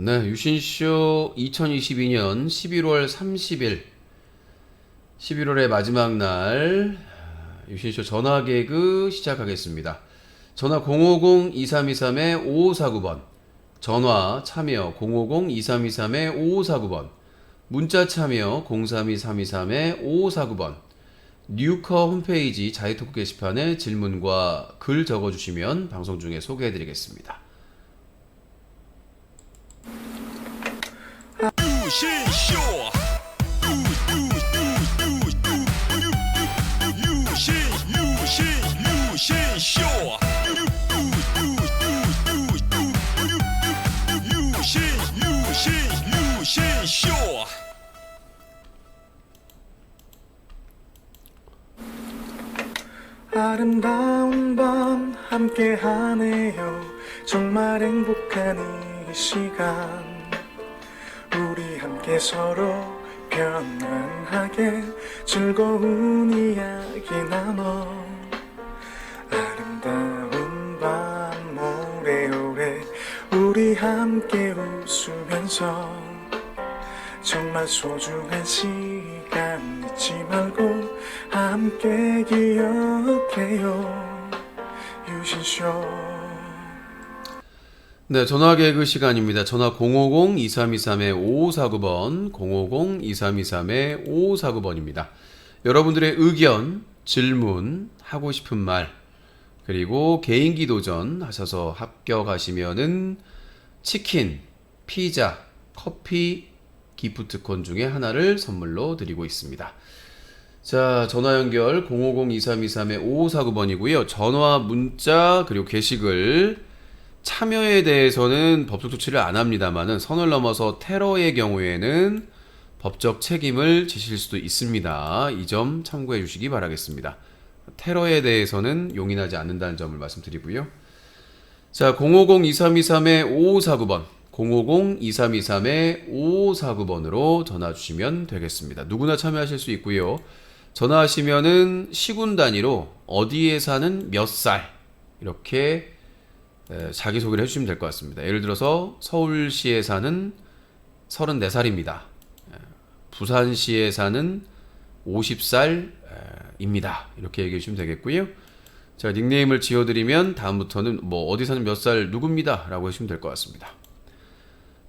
네, 유신쇼 2022년 11월 30일, 11월의 마지막 날, 유신쇼 전화 개그 시작하겠습니다. 전화 050-2323-5549번, 전화 참여 050-2323-5549번, 문자 참여 032-323-5549번, 뉴커 홈페이지 자유토크 게시판에 질문과 글 적어주시면 방송 중에 소개해드리겠습니다. 유신쇼 유신쇼 유신쇼 아름다운 밤 함께하네요. 정말 행복한 이 시간 우리 함께 서로 편안하게 즐거운 이야기 나눠 아름다운 밤 오래오래 우리 함께 웃으면서 정말 소중한 시간 잊지 말고 함께 기억해요. 유신쇼. 네, 전화 개그 시간입니다. 전화 050-2323-5549번, 050-2323-5549번입니다. 여러분들의 의견, 질문, 하고 싶은 말, 그리고 개인기 도전 하셔서 합격하시면은 치킨, 피자, 커피, 기프트콘 중에 하나를 선물로 드리고 있습니다. 자, 전화 연결 050-2323-5549번이고요. 전화, 문자, 그리고 게시글, 참여에 대해서는 법적 조치를 안 합니다만은 선을 넘어서 테러의 경우에는 법적 책임을 지실 수도 있습니다. 이 점 참고해 주시기 바라겠습니다. 테러에 대해서는 용인하지 않는다는 점을 말씀드리고요. 자, 050-2323-5549번, 050-2323-5549번으로 전화 주시면 되겠습니다. 누구나 참여하실 수 있고요. 전화하시면은 시군 단위로 어디에 사는 몇 살 이렇게 자기소개를 해주시면 될 것 같습니다. 예를 들어서 서울시에 사는 34살입니다. 부산시에 사는 50살입니다. 이렇게 얘기해 주시면 되겠고요. 제가 닉네임을 지어드리면 다음부터는 뭐 어디 사는 몇 살 누굽니다 라고 해주시면 될 것 같습니다.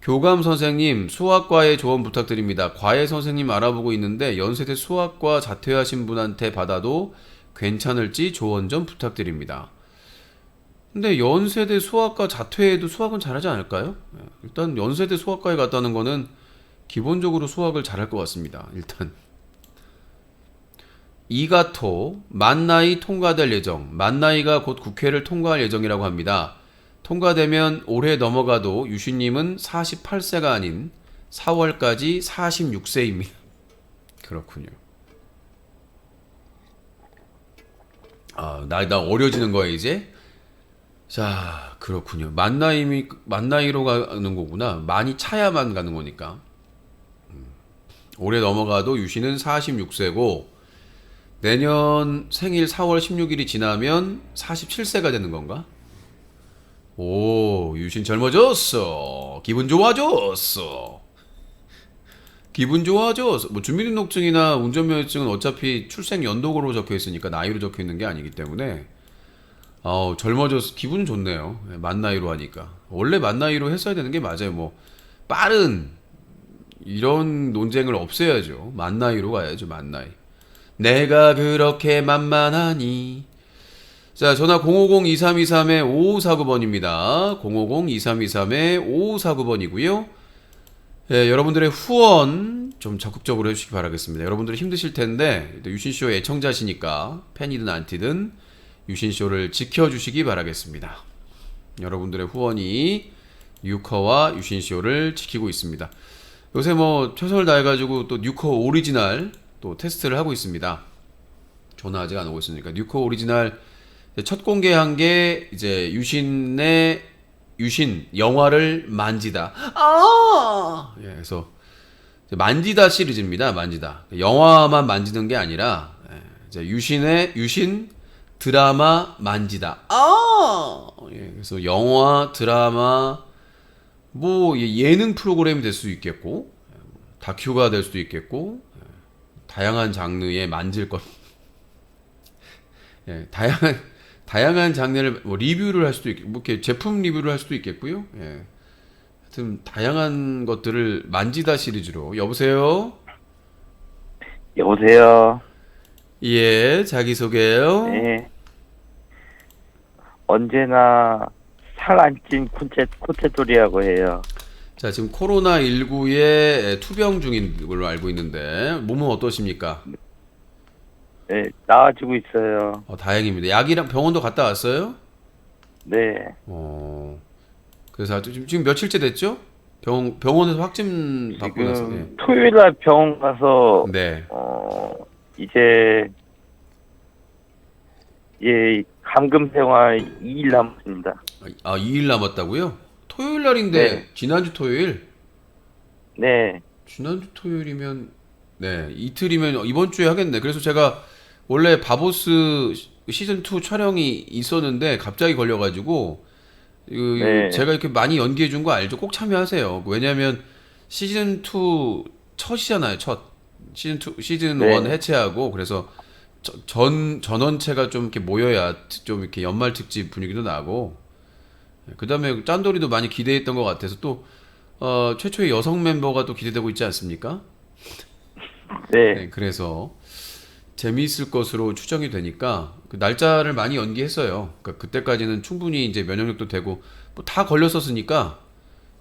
교감 선생님, 수학과에 조언 부탁드립니다. 과외 선생님 알아보고 있는데 연세대 수학과 자퇴하신 분한테 받아도 괜찮을지 조언 좀 부탁드립니다. 근데 연세대 수학과 자퇴해도 수학은 잘하지 않을까요? 일단 연세대 수학과에 갔다는 거는 기본적으로 수학을 잘할 것 같습니다. 일단 이가토 만나이 통과될 예정. 만나이가 곧 국회를 통과할 예정이라고 합니다. 통과되면 올해 넘어가도 유신님은 48세가 아닌 4월까지 46세입니다. 그렇군요. 나 어려지는 거야 이제? 자, 그렇군요. 만나이로 가는 거구나. 많이 차야만 가는 거니까. 올해 넘어가도 유신은 46세고 내년 생일 4월 16일이 지나면 47세가 되는 건가? 오, 유신 젊어졌어. 기분 좋아졌어. 기분 좋아졌어. 뭐 주민등록증이나 운전면허증은 어차피 출생 연도로 적혀 있으니까 나이로 적혀 있는 게 아니기 때문에 젊어져서 기분 좋네요. 만 나이로 하니까. 원래 만 나이로 했어야 되는 게 맞아요. 뭐 빠른 이런 논쟁을 없애야죠. 만 나이로 가야죠. 만 나이. 내가 그렇게 만만하니. 자, 전화 050-2323-5549번입니다. 050-2323-5549번이고요. 예, 여러분들의 후원 좀 적극적으로 해주시기 바라겠습니다. 여러분들이 힘드실 텐데 유신쇼의 애청자시니까 팬이든 안티든 유신쇼를 지켜주시기 바라겠습니다. 여러분들의 후원이 뉴커와 유신쇼를 지키고 있습니다. 요새 뭐 최선을 다해가지고 또 뉴커 오리지널 또 테스트를 하고 있습니다. 전화 아직 안 오고 있으니까 뉴커 오리지널 첫 공개한 게 이제 유신 영화를 만지다. 예, 그래서 만지다 시리즈입니다. 만지다. 영화만 만지는 게 아니라 이제 유신 드라마 만지다. 예, 그래서 영화, 드라마, 뭐 예능 프로그램이 될 수도 있겠고 다큐가 될 수도 있겠고 다양한 장르의 만질 것 예, 다양한 장르를 뭐 리뷰를 할 수도 있고 뭐 이렇게 제품 리뷰를 할 수도 있겠고요. 예. 하여튼 다양한 것들을 만지다 시리즈로 여보세요. 여보세요. 예, 자기소개요. 네. 언제나 살 안 찐 코체토리라고 해요. 자, 지금 코로나19에 투병 중인 걸로 알고 있는데 몸은 어떠십니까? 네, 나아지고 있어요. 다행입니다. 약이랑 병원도 갔다 왔어요? 네, 그래서 지금 며칠째 됐죠? 병원에서 확진 받고 나서. 지금 토요일 날 병원 가서 네. 이제 예 감금 생활 2일 남았습니다. 2일 남았다고요? 토요일 날인데 네. 지난주 토요일? 네, 지난주 토요일이면 네, 이틀이면 이번 주에 하겠네. 그래서 제가 원래 바보스 시즌 2 촬영이 있었는데 갑자기 걸려가지고 네. 제가 이렇게 많이 연기해 준 거 알죠? 꼭 참여하세요. 왜냐면 시즌 2 첫이잖아요. 첫 시즌 네. 1 해체하고 그래서 전원체가 좀 이렇게 모여야 좀 이렇게 연말 특집 분위기도 나고 그다음에 짠돌이도 많이 기대했던 것 같아서 또 최초의 여성 멤버가 또 기대되고 있지 않습니까? 네, 네, 그래서 재미있을 것으로 추정이 되니까 그 날짜를 많이 연기했어요. 그러니까 그때까지는 충분히 이제 면역력도 되고 뭐 다 걸렸었으니까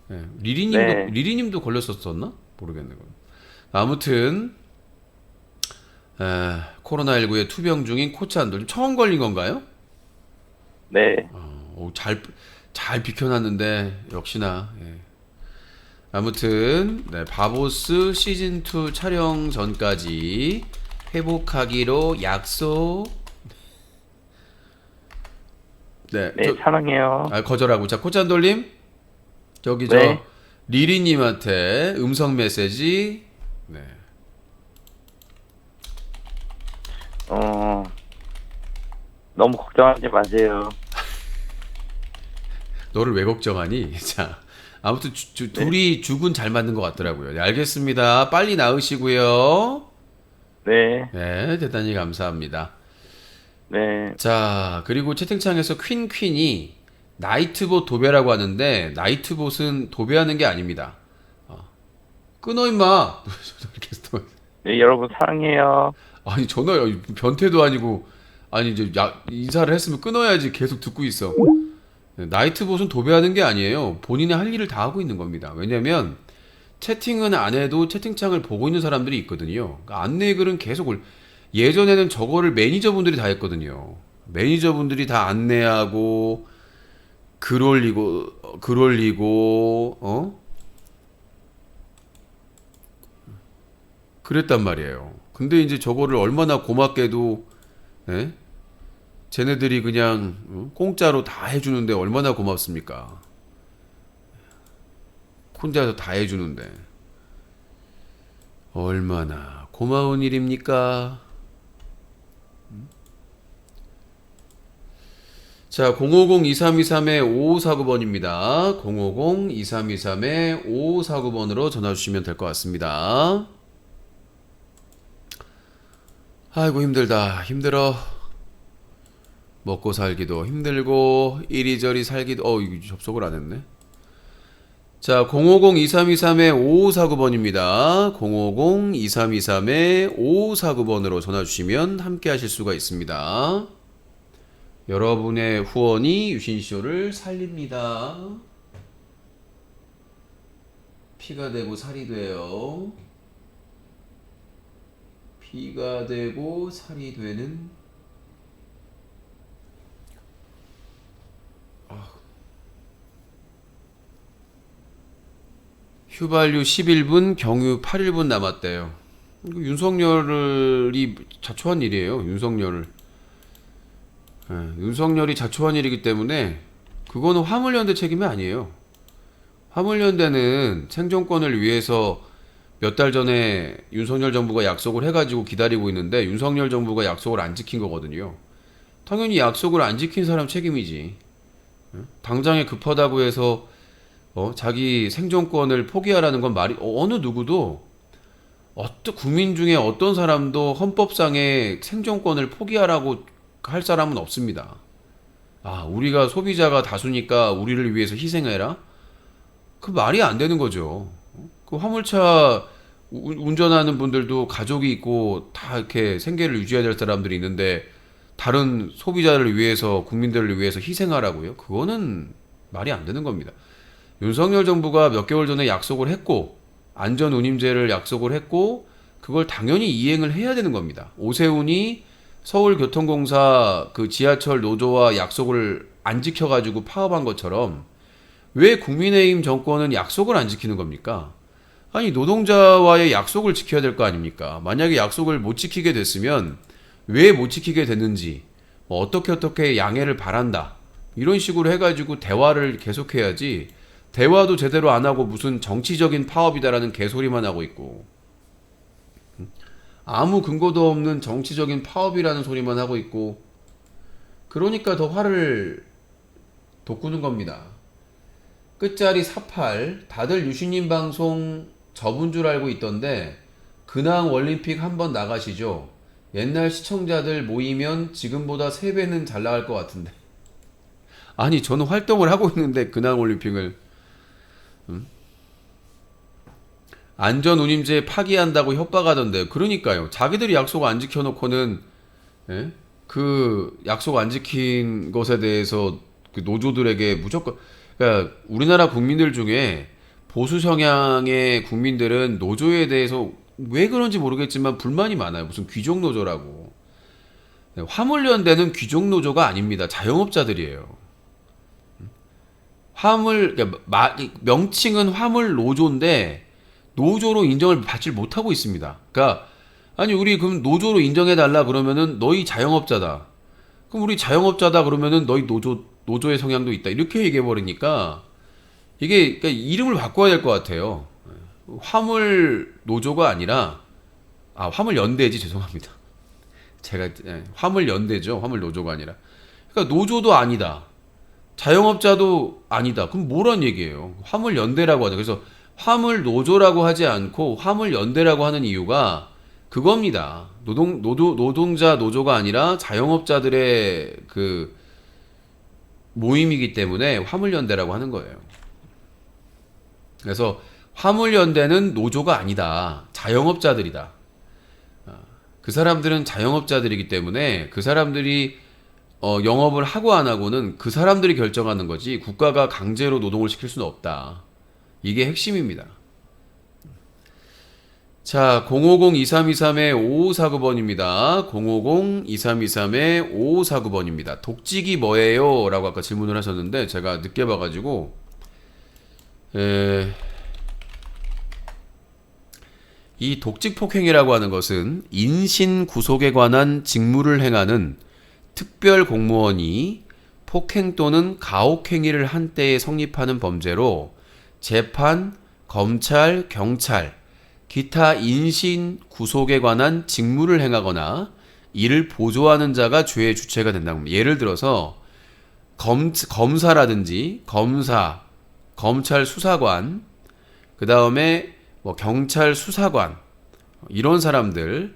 네, 네. 리리님도 걸렸었었나 모르겠네. 아무튼 코로나19에 투병 중인 코치 안돌 처음 걸린 건가요? 네. 잘 비켜놨는데 역시나 예. 아무튼 네, 바보스 시즌 2 촬영 전까지 회복하기로 약속. 네, 네, 사랑해요. 거절하고 자 코찬돌님 저기 저 네. 리리님한테 음성 메시지. 네. 너무 걱정하지 마세요. 너를 왜 걱정하니? 자, 아무튼 둘이 죽은 잘 맞는 것 같더라고요. 네, 알겠습니다. 빨리 나으시고요. 네, 네, 대단히 감사합니다. 네. 자, 그리고 채팅창에서 퀸이 나이트봇 도배라고 하는데 나이트봇은 도배하는 게 아닙니다. 끊어 임마. 이렇게 또 네, 여러분 사랑해요. 아니 전화 변태도 아니고 아니 이제 인사를 했으면 끊어야지 계속 듣고 있어. 네, 나이트봇은 도배하는 게 아니에요. 본인의 할 일을 다 하고 있는 겁니다. 왜냐면 채팅은 안 해도 채팅창을 보고 있는 사람들이 있거든요. 그러니까 안내 글은 계속 예전에는 저거를 매니저분들이 다 했거든요. 매니저분들이 다 안내하고 글 올리고 그랬단 말이에요. 근데 이제 저거를 얼마나 고맙게도 예? 쟤네들이 그냥 공짜로 다 해주는데 얼마나 고맙습니까? 혼자서 다 해주는데 얼마나 고마운 일입니까? 자, 050-2323-5549번입니다. 050-2323-5549번으로 전화 주시면 될 것 같습니다. 아이고 힘들다. 힘들어. 먹고 살기도 힘들고 이리저리 살기도 이거 접속을 안 했네. 자, 050-2323-5549번입니다. 050-2323-5549번으로 전화 주시면 함께 하실 수가 있습니다. 여러분의 후원이 유신쇼를 살립니다. 피가 되고 살이 돼요. 피가 되고 살이 되는 휘발유 11분, 경유 8일분 남았대요. 이거 윤석열이 자초한 일이에요. 윤석열이 자초한 일이기 때문에 그거는 화물연대 책임이 아니에요. 화물연대는 생존권을 위해서 몇 달 전에 윤석열 정부가 약속을 해가지고 기다리고 있는데 윤석열 정부가 약속을 안 지킨 거거든요. 당연히 약속을 안 지킨 사람 책임이지. 당장에 급하다고 해서 자기 생존권을 포기하라는 건 말이 어느 누구도 어떤 국민 중에 어떤 사람도 헌법상의 생존권을 포기하라고 할 사람은 없습니다. 아, 우리가 소비자가 다수니까 우리를 위해서 희생해라? 그 말이 안 되는 거죠. 그 화물차 운전하는 분들도 가족이 있고 다 이렇게 생계를 유지해야 될 사람들이 있는데 다른 소비자를 위해서 국민들을 위해서 희생하라고요? 그거는 말이 안 되는 겁니다. 윤석열 정부가 몇 개월 전에 약속을 했고 안전운임제를 약속을 했고 그걸 당연히 이행을 해야 되는 겁니다. 오세훈이 서울교통공사 그 지하철 노조와 약속을 안 지켜가지고 파업한 것처럼 왜 국민의힘 정권은 약속을 안 지키는 겁니까? 아니 노동자와의 약속을 지켜야 될 거 아닙니까? 만약에 약속을 못 지키게 됐으면 왜 못 지키게 됐는지 뭐 어떻게 양해를 바란다 이런 식으로 해가지고 대화를 계속해야지 대화도 제대로 안 하고 무슨 정치적인 파업이다라는 개소리만 하고 있고 아무 근거도 없는 정치적인 파업이라는 소리만 하고 있고 그러니까 더 화를 돋구는 겁니다. 끝자리 48 다들 유신님 방송 접은 줄 알고 있던데 근황 올림픽 한번 나가시죠. 옛날 시청자들 모이면 지금보다 3배는 잘 나갈 것 같은데. 아니 저는 활동을 하고 있는데 근황 올림픽을 안전운임제 파기한다고 협박하던데 그러니까요. 자기들이 약속 안 지켜놓고는 예? 그 약속 안 지킨 것에 대해서 그 노조들에게 무조건 그러니까 우리나라 국민들 중에 보수 성향의 국민들은 노조에 대해서 왜 그런지 모르겠지만 불만이 많아요. 무슨 귀족 노조라고. 화물연대는 귀족 노조가 아닙니다. 자영업자들이에요. 그러니까 명칭은 화물 노조인데 노조로 인정을 받지 못하고 있습니다. 그러니까 아니 우리 그럼 노조로 인정해달라 그러면은 너희 자영업자다. 그럼 우리 자영업자다 그러면은 너희 노조의 성향도 있다. 이렇게 얘기해 버리니까 이게 그러니까 이름을 바꿔야 될 것 같아요. 화물 노조가 아니라 화물 연대지 죄송합니다. 제가 화물 연대죠. 화물 노조가 아니라. 그러니까 노조도 아니다. 자영업자도 아니다. 그럼 뭐란 얘기예요? 화물 연대라고 하죠. 그래서 화물 노조라고 하지 않고 화물 연대라고 하는 이유가 그겁니다. 노동자 노조가 아니라 자영업자들의 그 모임이기 때문에 화물 연대라고 하는 거예요. 그래서 화물 연대는 노조가 아니다. 자영업자들이다. 그 사람들은 자영업자들이기 때문에 그 사람들이 영업을 하고 안 하고는 그 사람들이 결정하는 거지 국가가 강제로 노동을 시킬 수는 없다. 이게 핵심입니다. 자, 050-2323-5549번입니다. 050-2323-5549번입니다. 독직이 뭐예요? 라고 아까 질문을 하셨는데 제가 늦게 봐가지고 이 독직 폭행이라고 하는 것은 인신 구속에 관한 직무를 행하는 특별 공무원이 폭행 또는 가혹행위를 한 때에 성립하는 범죄로 재판, 검찰, 경찰, 기타 인신 구속에 관한 직무를 행하거나 이를 보조하는 자가 죄의 주체가 된다고 합니다. 예를 들어서 검사라든지 검사, 검찰 수사관, 그 다음에 뭐 경찰 수사관 이런 사람들은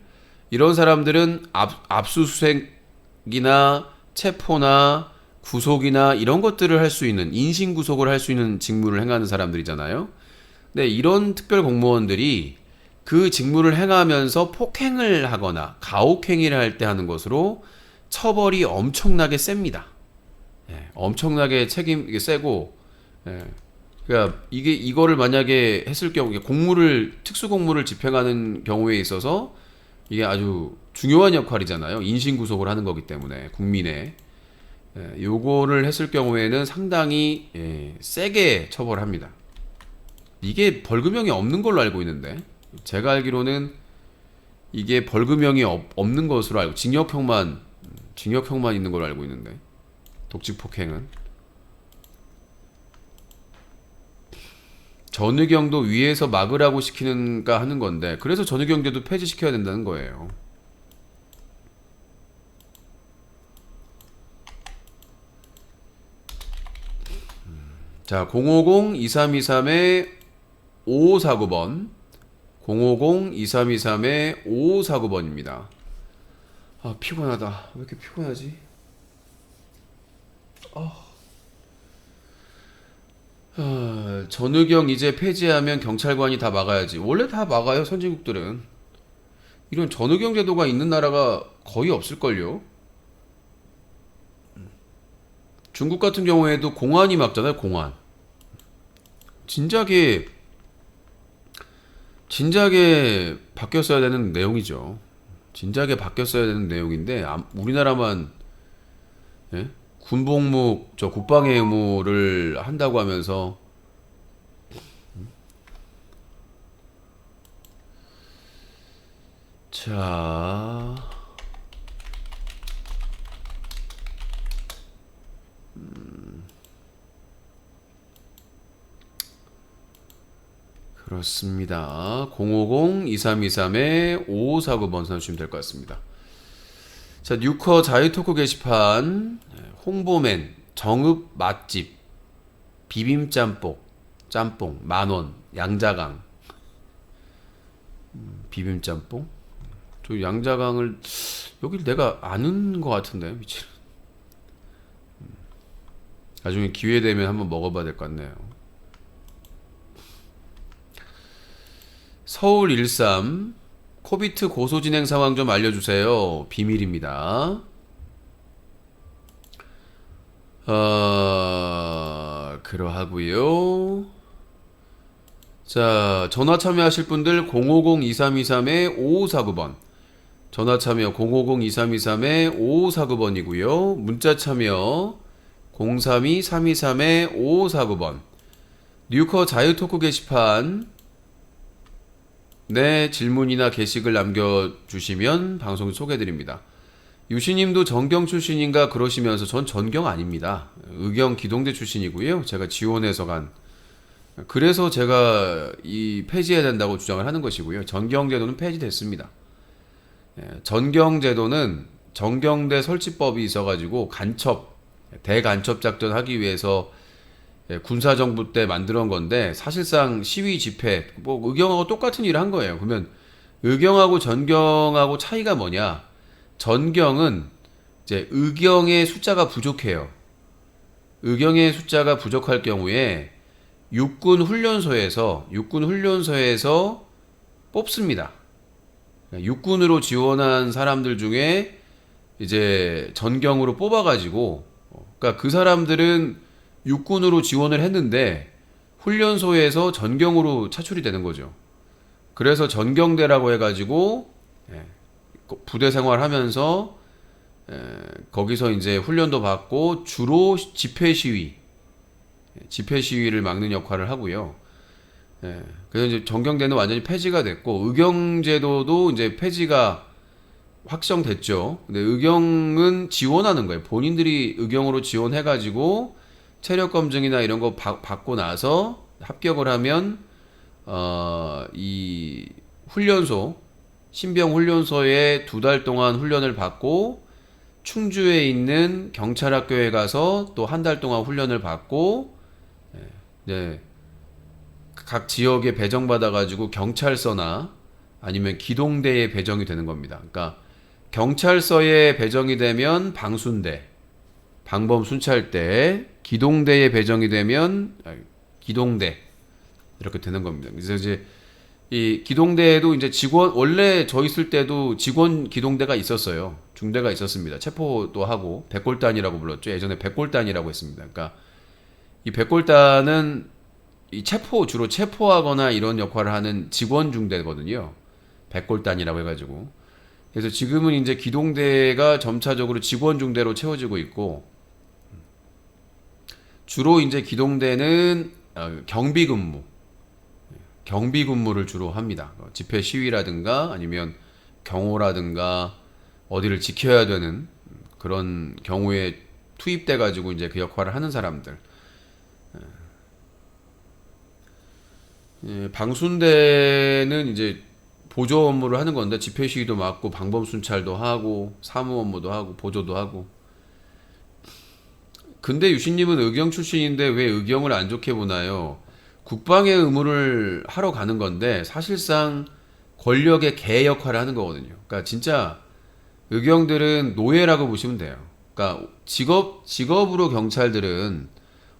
압수수색이나 체포나 구속이나 이런 것들을 할 수 있는 인신 구속을 할 수 있는 직무를 행하는 사람들이잖아요. 근데 이런 특별 공무원들이 그 직무를 행하면서 폭행을 하거나 가혹행위를 할 때 하는 것으로 처벌이 엄청나게 셉니다. 엄청나게 책임이 세고, 그러니까 이거를 만약에 했을 경우에 특수 공무를 집행하는 경우에 있어서 이게 아주 중요한 역할이잖아요. 인신 구속을 하는 거기 때문에 국민의 요거를 했을 경우에는 상당히 세게 처벌합니다. 이게 벌금형이 없는 걸로 알고 있는데 제가 알기로는 이게 벌금형이 없는 것으로 알고 징역형만 있는 걸로 알고 있는데 독직 폭행은 전의경도 위에서 막으라고 시키는가 하는 건데 그래서 전의경제도 폐지시켜야 된다는 거예요. 자, 자, 050-2323-5549번. 050-2323-5549번입니다. 아, 피곤하다. 왜 이렇게 피곤하지? 전의경 이제 폐지하면 경찰관이 다 막아야지. 원래 다 막아요, 선진국들은. 이런 전의경 제도가 있는 나라가 거의 없을걸요? 중국 같은 경우에도 공안이 막잖아요, 공안. 진작에 바뀌었어야 되는 내용이죠. 진작에 바뀌었어야 되는 내용인데, 우리나라만, 예? 군복무, 국방의 의무를 한다고 하면서, 자, 그렇습니다. 050-2323-5549번 써주시면 될 것 같습니다. 자, 뉴커 자유토크 게시판, 홍보맨, 정읍 맛집, 비빔짬뽕, 만원, 양자강. 비빔짬뽕? 저 양자강을, 여길 내가 아는 것 같은데, 미친. 나중에 기회 되면 한번 먹어봐야 될 것 같네요. 서울 13 코비트 고소 진행 상황 좀 알려주세요. 비밀입니다. 그러하고요. 자, 전화 참여하실 분들 050-2323-5549번. 전화 참여 050-2323-5549번이고요. 문자 참여 032-323-5549번. 뉴커 자유토크 게시판 네, 질문이나 게시글 남겨주시면 방송 소개해드립니다. 유시님도 전경 출신인가 그러시면서 전 전경 아닙니다. 의경 기동대 출신이고요. 제가 지원해서 간. 그래서 제가 이 폐지해야 된다고 주장을 하는 것이고요. 전경제도는 폐지됐습니다. 전경제도는 전경대 설치법이 있어가지고 대간첩 작전 하기 위해서 군사정부 때 만들어 온 건데, 사실상 시위 집회, 뭐 의경하고 똑같은 일을 한 거예요. 그러면 의경하고 전경하고 차이가 뭐냐? 전경은 이제 의경의 숫자가 부족해요. 의경의 숫자가 부족할 경우에 육군 훈련소에서 뽑습니다. 육군으로 지원한 사람들 중에 이제 전경으로 뽑아가지고, 그러니까 그 사람들은 육군으로 지원을 했는데 훈련소에서 전경으로 차출이 되는 거죠. 그래서 전경대라고 해가지고 부대 생활하면서 거기서 이제 훈련도 받고 주로 집회 시위를 막는 역할을 하고요. 그래서 이제 전경대는 완전히 폐지가 됐고, 의경제도도 이제 폐지가 확정됐죠. 근데 의경은 지원하는 거예요. 본인들이 의경으로 지원해가지고 체력 검증이나 이런 거 받고 나서 합격을 하면 이 신병 훈련소에 2달 동안 훈련을 받고, 충주에 있는 경찰학교에 가서 또 1달 동안 훈련을 받고, 이제 각 지역에 배정받아 가지고 경찰서나 아니면 기동대에 배정이 되는 겁니다. 그러니까 경찰서에 배정이 되면 방순대, 방범순찰대, 기동대에 배정이 되면 기동대, 이렇게 되는 겁니다. 그래서 이제 이 기동대에도 이제 원래 저 있을 때도 직원 기동대가 있었어요. 중대가 있었습니다. 체포도 하고, 백골단이라고 불렀죠. 예전에 백골단이라고 했습니다. 그러니까 이 백골단은 주로 체포하거나 이런 역할을 하는 직원 중대거든요. 백골단이라고 해가지고. 그래서 지금은 이제 기동대가 점차적으로 직원 중대로 채워지고 있고, 주로 이제 기동대는 경비 근무를 주로 합니다. 집회 시위라든가 아니면 경호라든가 어디를 지켜야 되는 그런 경우에 투입돼 가지고 이제 그 역할을 하는 사람들. 방순대는 이제 보조 업무를 하는 건데, 집회 시위도 맡고 방범 순찰도 하고 사무 업무도 하고 보조도 하고. 근데 유신님은 의경 출신인데 왜 의경을 안 좋게 보나요? 국방의 의무를 하러 가는 건데 사실상 권력의 개 역할을 하는 거거든요. 그러니까 진짜 의경들은 노예라고 보시면 돼요. 그러니까 직업으로 경찰들은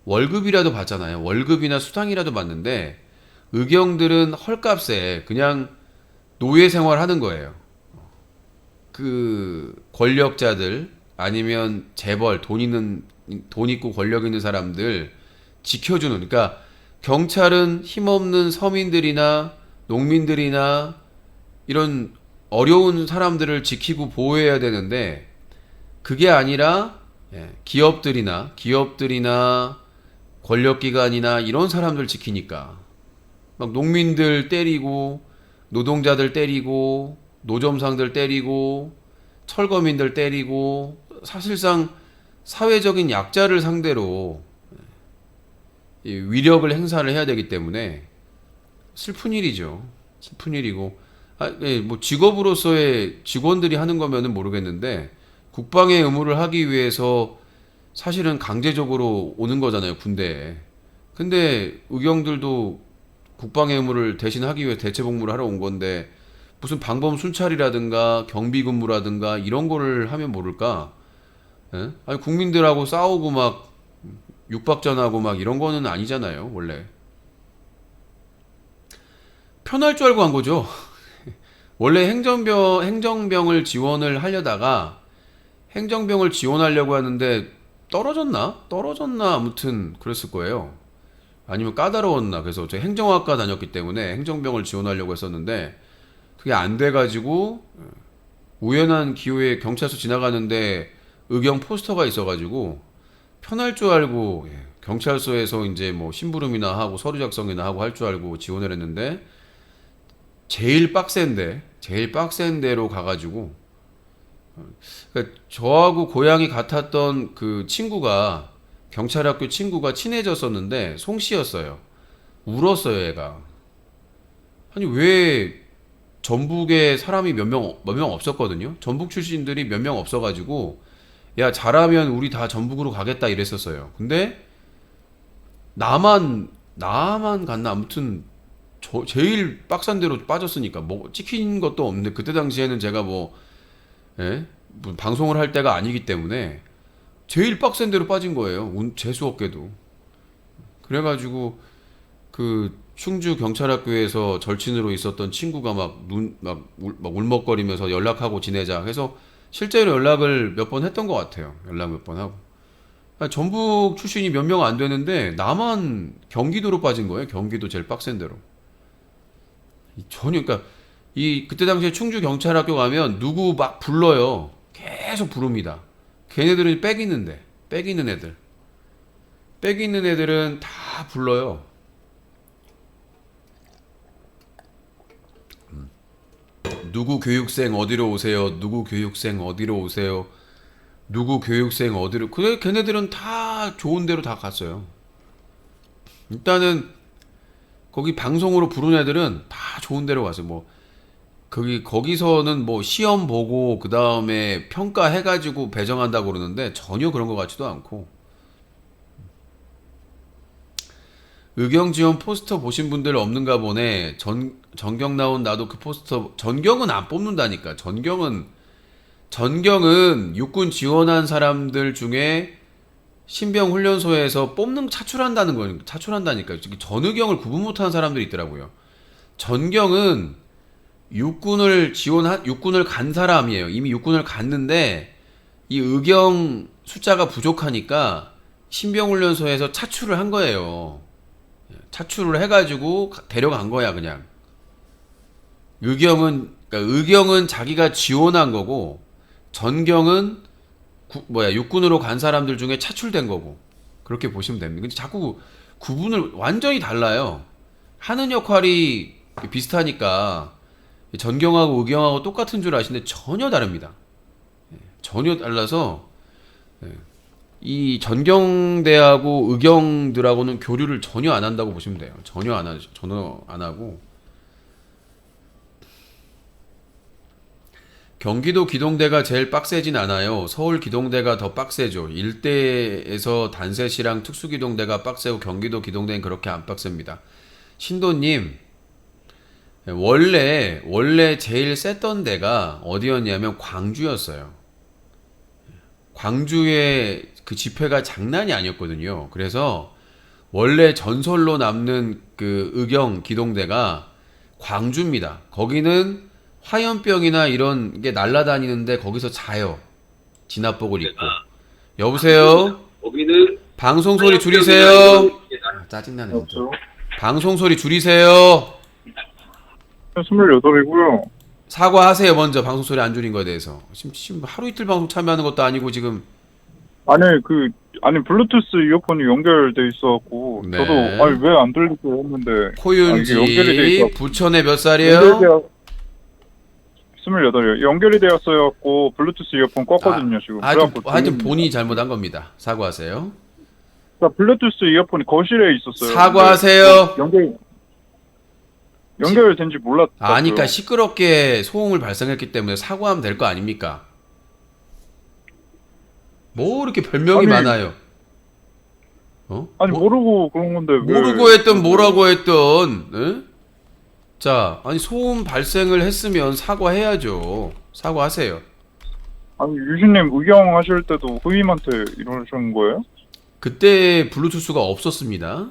월급이라도 받잖아요. 월급이나 수당이라도 받는데 의경들은 헐값에 그냥 노예 생활하는 거예요. 그 권력자들 아니면 재벌 돈 있고 권력 있는 사람들 지켜주는, 그러니까 경찰은 힘없는 서민들이나 농민들이나 이런 어려운 사람들을 지키고 보호해야 되는데 그게 아니라 기업들이나 권력기관이나 이런 사람들 지키니까 막 농민들 때리고 노동자들 때리고 노점상들 때리고 철거민들 때리고 사실상 사회적인 약자를 상대로 이 위력을 행사를 해야 되기 때문에 슬픈 일이죠. 슬픈 일이고 뭐 직업으로서의 직원들이 하는 거면은 모르겠는데 국방의 의무를 하기 위해서 사실은 강제적으로 오는 거잖아요, 군대에. 근데 의경들도 국방의 의무를 대신 하기 위해 대체 복무를 하러 온 건데 무슨 방범 순찰이라든가 경비 근무라든가 이런 거를 하면 모를까? 예? 아니 국민들하고 싸우고 막 육박전하고 막 이런 거는 아니잖아요, 원래. 편할 줄 알고 한 거죠. 원래 행정병을 지원을 하려다가 행정병을 지원하려고 하는데 떨어졌나? 아무튼 그랬을 거예요. 아니면 까다로웠나? 그래서 제가 행정학과 다녔기 때문에 행정병을 지원하려고 했었는데 그게 안 돼가지고 우연한 기회에 경찰서 지나가는데 의경 포스터가 있어가지고 편할 줄 알고 경찰서에서 이제 뭐 심부름이나 하고 서류 작성이나 하고 할 줄 알고 지원을 했는데 제일 빡센 데로 가가지고 그러니까 저하고 고향이 같았던 그 친구가 경찰학교 친구가 친해졌었는데 송씨였어요. 울었어요, 얘가. 아니 왜 전북에 사람이 몇 명 없었거든요. 전북 출신들이 몇 명 없어가지고 야 잘하면 우리 다 전북으로 가겠다 이랬었어요. 근데 나만 갔나 아무튼 제일 빡센 데로 빠졌으니까 뭐 찍힌 것도 없는데 그때 당시에는 제가 뭐 방송을 할 때가 아니기 때문에 제일 빡센 데로 빠진 거예요. 재수없게도. 그래가지고 그 충주 경찰학교에서 절친으로 있었던 친구가 막 울먹거리면서 연락하고 지내자 해서 실제로 연락을 몇 번 했던 것 같아요. 연락 몇 번 하고. 전북 출신이 몇 명 안 되는데 나만 경기도로 빠진 거예요. 경기도 제일 빡센 데로. 전혀 그러니까 그때 당시에 충주 경찰학교 가면 누구 막 불러요. 계속 부릅니다. 걔네들은 빽 있는 애들은 다 불러요. 누구 교육생 어디로 오세요? 누구 교육생 어디로 오세요? 누구 교육생 어디로? 그래 걔네들은 다 좋은 데로 다 갔어요. 일단은 거기 방송으로 부른 애들은 다 좋은 데로 갔어요. 뭐 거기서는 뭐 시험 보고 그 다음에 평가해가지고 배정한다고 그러는데 전혀 그런 것 같지도 않고. 의경 지원 포스터 보신 분들 없는가 보네. 전경 나온 나도 그 포스터. 전경은 안 뽑는다니까. 전경은 육군 지원한 사람들 중에 신병 훈련소에서 차출한다는 거예요. 차출한다니까. 전의경을 구분 못하는 사람들이 있더라고요. 전경은 육군을 간 사람이에요. 이미 육군을 갔는데 이 의경 숫자가 부족하니까 신병훈련소에서 차출을 한 거예요. 차출을 해가지고 데려간 거야 그냥. 의경은 자기가 지원한 거고 전경은 육군으로 간 사람들 중에 차출된 거고 그렇게 보시면 됩니다. 근데 자꾸 구분을 완전히 달라요. 하는 역할이 비슷하니까 전경하고 의경하고 똑같은 줄 아시는데 전혀 다릅니다. 전혀 달라서 이 전경대하고 의경들하고는 교류를 전혀 안 한다고 보시면 돼요. 전혀 안 하고 경기도 기동대가 제일 빡세진 않아요. 서울 기동대가 더 빡세죠. 일대에서 단셋이랑 특수기동대가 빡세고 경기도 기동대는 그렇게 안 빡셉니다. 신도님, 원래 제일 셌던 데가 어디였냐면 광주였어요. 광주의 그 집회가 장난이 아니었거든요. 그래서 원래 전설로 남는 그 의경 기동대가 광주입니다. 거기는 화염병이나 이런 게 날아다니는데 거기서 자요. 진압복을 입고. 여보세요? 방송 소리 줄이세요. 짜증나네 진짜. 방송 소리 줄이세요. 28이고요. 사과하세요 먼저. 방송 소리 안 줄인 거에 대해서. 지금 하루 이틀 방송 참여하는 것도 아니고 지금. 아니 블루투스 이어폰이 연결돼 있어갖고 네. 저도 왜 안 들리게 했는데 코윤지 연결이 돼 있어. 부천에 몇 살이에요? 28이요. 연결이 되었어갖고 블루투스 이어폰 껐거든요 지금. 그래갖고 하여튼 본인이 잘못한 겁니다. 사과하세요. 그러니까 블루투스 이어폰이 거실에 있었어요. 사과하세요. 연결된지 몰랐다고요. 아니까 시끄럽게 소음을 발생했기 때문에 사과하면 될 거 아닙니까? 뭐 이렇게 별명이 아니, 많아요? 모르고 그런 건데 모르고 했던 뭐라고 했던 에? 자, 아니 소음 발생을 했으면 사과해야죠. 사과하세요. 아니 유신님 의경하실 때도 후임한테 이러시는 거예요? 그때 블루투스가 없었습니다.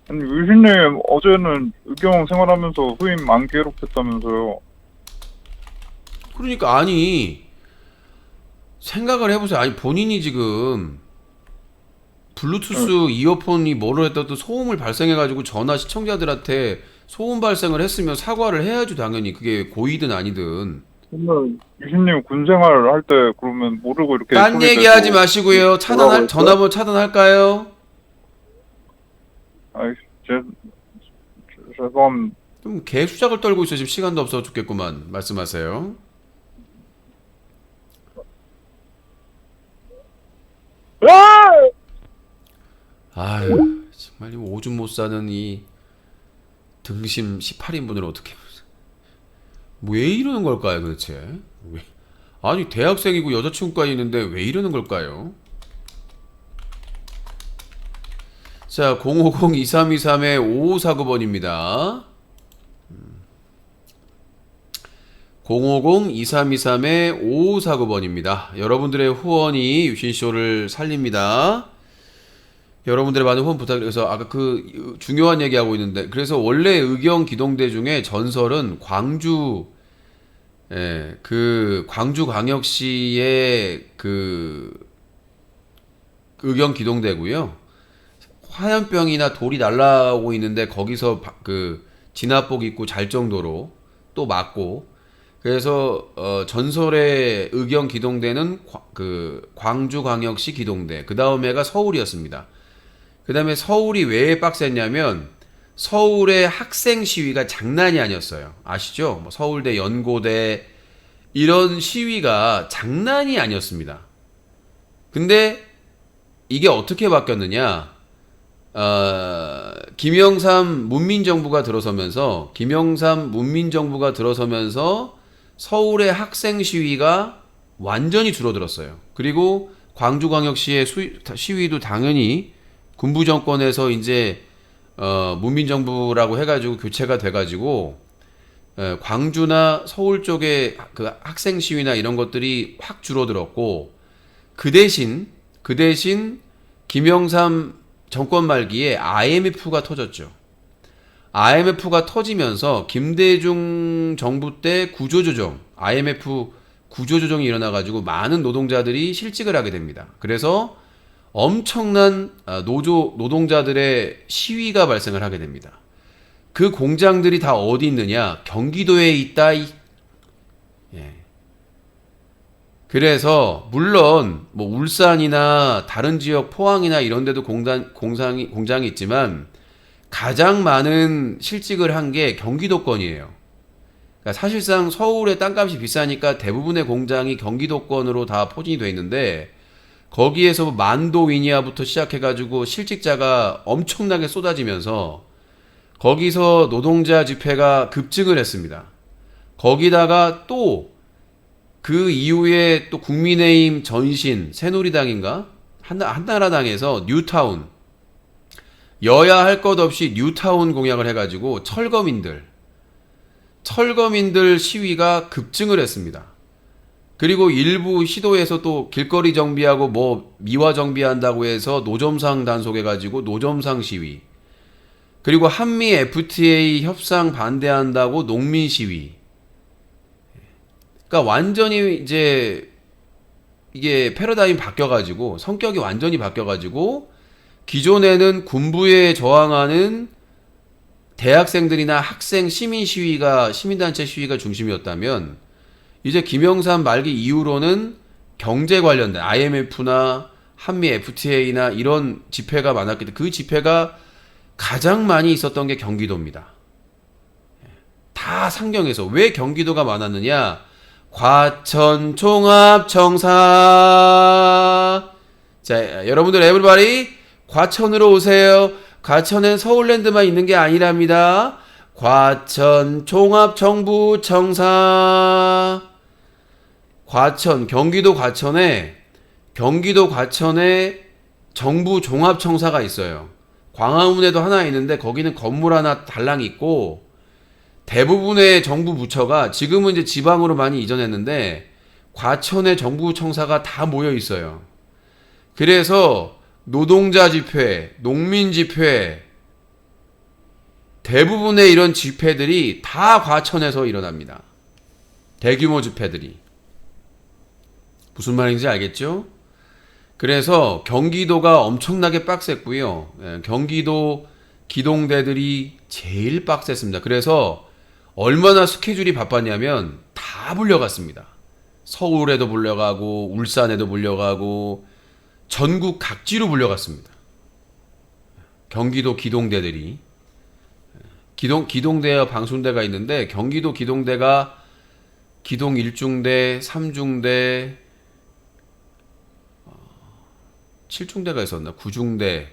아니 유신님 어제는 의경 생활하면서 후임 안 괴롭혔다면서요. 그러니까 아니 생각을 해보세요. 아니 본인이 지금 블루투스 이어폰이 뭐를 했다도 소음을 발생해가지고 전화 시청자들한테 소음 발생을 했으면 사과를 해야죠. 당연히 그게 고의든 아니든. 근데 유신님 군생활 할 때 그러면 모르고 이렇게 딴 소리 얘기하지 내고 마시고요. 뭐라고 전화번호 차단할까요? 아이 죄송합니다. 좀 개수작을 떨고 있어. 지금 시간도 없어 죽겠구만. 말씀하세요. 아유 정말 이 오줌 못 싸는 이 등심 18인분을 어떻게 왜 이러는 걸까요 도대체? 아니 대학생이고 여자친구까지 있는데 왜 이러는 걸까요? 자 050-2323-5549번입니다 050-2323-5549번입니다 여러분들의 후원이 유신쇼를 살립니다. 여러분들의 많은 후원 부탁드려서 아까 그 중요한 얘기하고 있는데 그래서 원래 의경 기동대 중에 전설은 광주 그 광주광역시의 그 의경 기동대고요. 화염병이나 돌이 날라오고 있는데 거기서 그 진압복 입고 잘 정도로 또 맞고 그래서 전설의 의경 기동대는 그 광주광역시 기동대 그 다음에가 서울이었습니다. 그 다음에 서울이 왜 빡셌냐면 서울의 학생 시위가 장난이 아니었어요. 아시죠? 뭐 서울대, 연고대 이런 시위가 장난이 아니었습니다. 근데 이게 어떻게 바뀌었느냐? 김영삼 문민정부가 들어서면서 서울의 학생 시위가 완전히 줄어들었어요. 그리고 광주광역시의 시위도 당연히 군부 정권에서 이제 문민정부라고 해가지고 교체가 돼가지고 광주나 서울 쪽에 그 학생 시위나 이런 것들이 확 줄어들었고 그 대신 김영삼 정권 말기에 IMF가 터졌죠. IMF가 터지면서 김대중 정부 때 구조조정, IMF 구조조정이 일어나가지고 많은 노동자들이 실직을 하게 됩니다. 그래서 엄청난 노동자들의 시위가 발생을 하게 됩니다. 그 공장들이 다 어디 있느냐? 경기도에 있다. 예. 그래서 물론 뭐 울산이나 다른 지역 포항이나 이런 데도 공장이 있지만 가장 많은 실직을 한 게 경기도권이에요. 그러니까 사실상 서울의 땅값이 비싸니까 대부분의 공장이 경기도권으로 다 포진이 돼 있는데 거기에서 만도 위니아부터 시작해가지고 실직자가 엄청나게 쏟아지면서 거기서 노동자 집회가 급증을 했습니다. 거기다가 또 그 이후에 또 국민의힘 전신 새누리당인가 한나라당에서 뉴타운 여야 할 것 없이 뉴타운 공약을 해가지고 철거민들 시위가 급증을 했습니다. 그리고 일부 시도에서 또 길거리 정비하고 뭐 미화 정비한다고 해서 노점상 단속해가지고 노점상 시위, 그리고 한미 FTA 협상 반대한다고 농민 시위. 그러니까 완전히 이제 이게 패러다임 바뀌어가지고 성격이 완전히 바뀌어가지고 기존에는 군부에 저항하는 대학생들이나 학생 시민단체 시위가 중심이었다면 이제 김영삼 말기 이후로는 경제 관련된 IMF나 한미 FTA나 이런 집회가 많았기 때문에 그 집회가 가장 많이 있었던 게 경기도입니다. 다 상경해서. 왜 경기도가 많았느냐? 과천 종합청사. 자, 여러분들 에브리바디 과천으로 오세요. 과천엔 서울랜드만 있는 게 아니랍니다. 과천 종합정부청사. 과천, 경기도 과천에 정부 종합청사가 있어요. 광화문에도 하나 있는데 거기는 건물 하나 달랑 있고, 대부분의 정부 부처가 지금은 이제 지방으로 많이 이전했는데 과천의 정부 청사가 다 모여 있어요. 그래서 노동자 집회, 농민 집회, 대부분의 이런 집회들이 다 과천에서 일어납니다. 대규모 집회들이. 무슨 말인지 알겠죠? 그래서 경기도가 엄청나게 빡셌고요. 경기도 기동대들이 제일 빡셌습니다. 그래서 얼마나 스케줄이 바빴냐면 다 불려갔습니다. 서울에도 불려가고 울산에도 불려가고 전국 각지로 불려갔습니다. 경기도 기동대들이. 기동대와 방순대가 있는데 경기도 기동대가 기동 1중대, 3중대, 7중대가 있었나? 9중대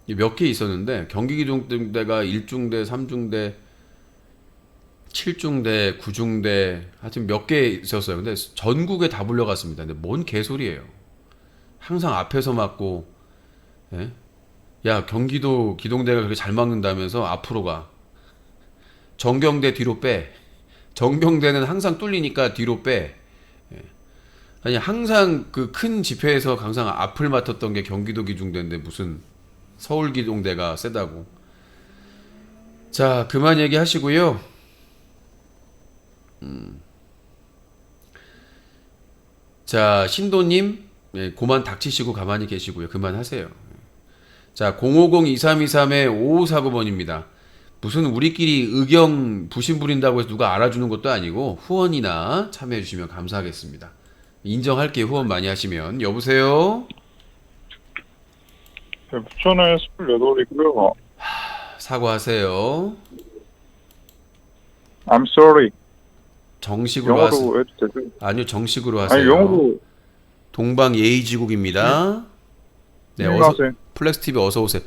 몇 개 있었는데 경기기동대가 1중대, 3중대, 7중대, 9중대 하여튼 몇 개 있었어요. 근데 전국에 다 불려갔습니다. 근데 뭔 개소리예요. 항상 앞에서 막고, 예? 야, 경기도 기동대가 그렇게 잘 막는다면서 앞으로 가. 정경대 뒤로 빼. 정경대는 항상 뚫리니까 뒤로 빼. 예. 아니, 항상 그 큰 집회에서 항상 앞을 맡았던 게 경기도 기동대인데 무슨 서울 기동대가 세다고. 자, 그만 얘기하시고요. 자, 신도님, 예, 그만 닥치시고 가만히 계시고요. 그만하세요. 자, 050-2323-5549번입니다. 무슨 우리끼리 의경 부심 부린다고 해서 누가 알아주는 것도 아니고 후원이나 참여해 주시면 감사하겠습니다. 인정할게요. 후원 많이 하시면. 여보세요? 네, 부천에 28이고요. 사과하세요. I'm sorry. 정식으로 영어로 하세요. 해도 되죠? 아니요, 정식으로 하세요. 아니, 영어로. 동방 예의지국입니다. 네, 어서 하세요. 플렉스 TV 어서 오세요.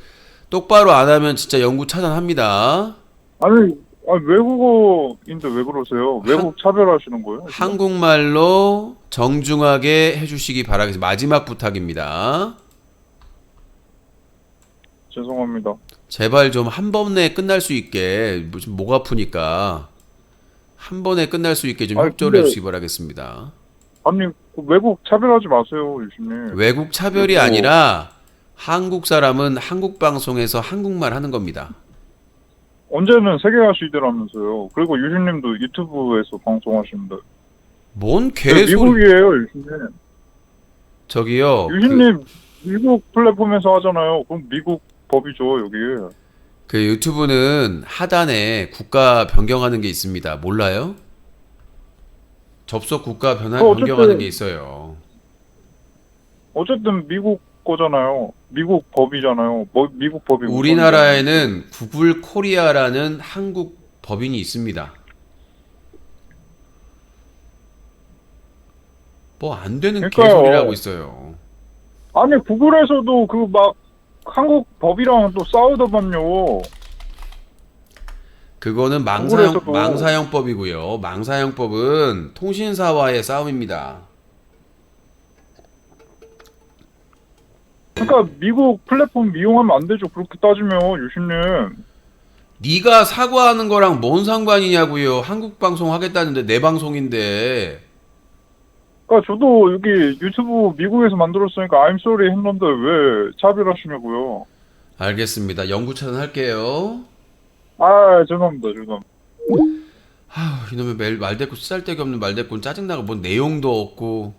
똑바로 안 하면 진짜 영구 차단합니다. 아니, 외국어인데 왜 그러세요? 외국 차별하시는 거예요? 지금? 한국말로 정중하게 해주시기 바라겠습니다. 마지막 부탁입니다. 죄송합니다. 제발 좀 한 번 내에 끝날 수 있게, 좀 목 아프니까 한 번에 끝날 수 있게 좀 아니, 협조를 근데- 해주시기 바라겠습니다. 아니, 그 외국 차별하지 마세요, 유신님. 외국 차별이 그리고- 아니라 한국 사람은 한국 방송에서 한국말 하는 겁니다. 언제는 세계화 시대라면서요. 그리고 유신님도 유튜브에서 방송하십니다. 뭔 개소리. 미국이에요, 유신님. 저기요. 유신님 미국 플랫폼에서 하잖아요. 그럼 미국 법이죠, 여기. 그 유튜브는 하단에 국가 변경하는 게 있습니다. 몰라요? 접속 국가 어쨌든- 변경하는 게 있어요. 어쨌든 미국 거잖아요. 미국 법이잖아요. 뭐 미국 법이고. 우리나라에는 구글 코리아라는 한국 법인이 있습니다. 뭐 안 되는 그러니까요. 개소리를 하고 있어요. 아니 구글에서도 그 막 한국 법이랑 또 싸우더만요. 그거는 구글에서도- 망사형법이고요. 망사형법은 통신사와의 싸움입니다. 그러니까 미국 플랫폼 이용하면 안 되죠. 그렇게 따지면 유신님. 네가 사과하는 거랑 뭔 상관이냐고요. 한국 방송 하겠다는데 내 방송인데. 그러니까 저도 여기 유튜브 미국에서 만들었으니까 I'm sorry 했는데 왜 차별하시냐고요. 알겠습니다. 연구 차단할게요. 아, 죄송합니다. 아휴, 이놈의 매일 말대꾸 쓰잘데기 없는 말대꾸는 짜증나고 뭔 내용도 없고.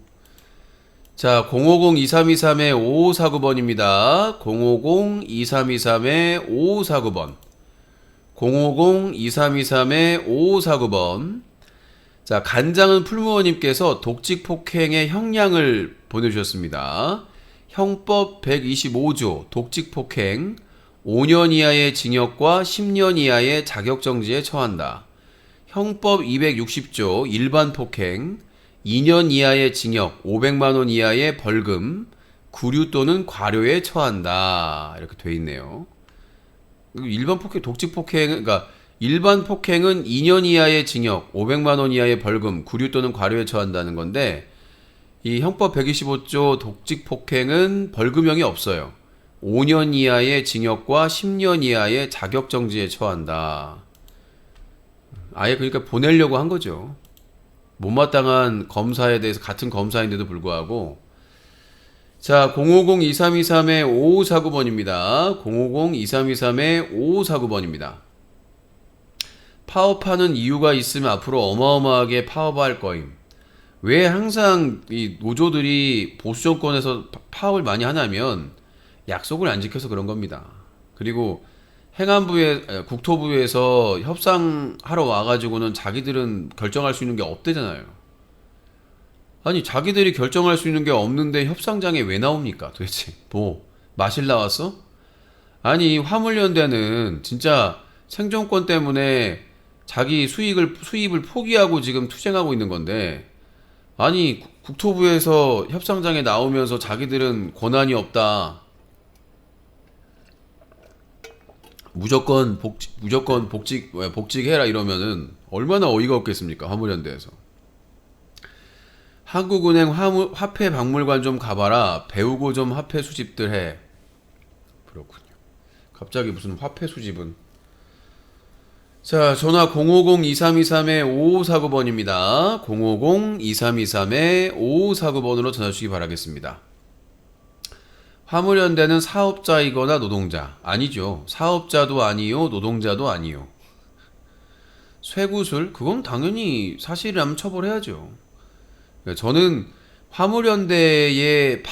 자, 050-2323-5549번입니다. 050-2323-5549번. 050-2323-5549번. 자, 간장은 풀무원님께서 독직폭행의 형량을 보내주셨습니다. 형법 125조 독직폭행 5년 이하의 징역과 10년 이하의 자격정지에 처한다. 형법 260조 일반폭행 2년 이하의 징역 500만 원 이하의 벌금 구류 또는 과료에 처한다. 이렇게 돼 있네요. 일반 폭행, 독직 폭행, 그러니까 일반 폭행은 2년 이하의 징역, 500만 원 이하의 벌금, 구류 또는 과료에 처한다는 건데 이 형법 125조 독직 폭행은 벌금형이 없어요. 5년 이하의 징역과 10년 이하의 자격 정지에 처한다. 아예 그러니까 보내려고 한 거죠. 못마땅한 검사에 대해서 같은 검사인데도 불구하고 자, 050-2323-5549번입니다. 050-2323-5549번입니다. 파업하는 이유가 있으면 앞으로 어마어마하게 파업할 거임. 왜 항상 이 노조들이 보수 정권에서 파업을 많이 하냐면 약속을 안 지켜서 그런 겁니다. 그리고 국토부에서 협상하러 와가지고는 자기들은 결정할 수 있는 게 없대잖아요. 아니 자기들이 결정할 수 있는 게 없는데 협상장에 왜 나옵니까 도대체? 뭐 마실 나왔어? 아니 화물연대는 진짜 생존권 때문에 자기 수입을 포기하고 지금 투쟁하고 있는 건데 아니 국토부에서 협상장에 나오면서 자기들은 권한이 없다. 무조건 복직해라 이러면은 얼마나 어이가 없겠습니까 화물연대에서. 한국은행 화폐박물관 좀 가봐라. 배우고 좀 화폐 수집들 해. 그렇군요. 갑자기 무슨 화폐 수집은. 자, 전화 050-2323-5549번입니다. 050-2323-5549번으로 전화 주시기 바라겠습니다. 화물연대는 사업자이거나 노동자. 아니죠. 사업자도 아니요. 노동자도 아니요. 쇠구슬? 그건 당연히 사실이라면 처벌해야죠. 저는 화물연대의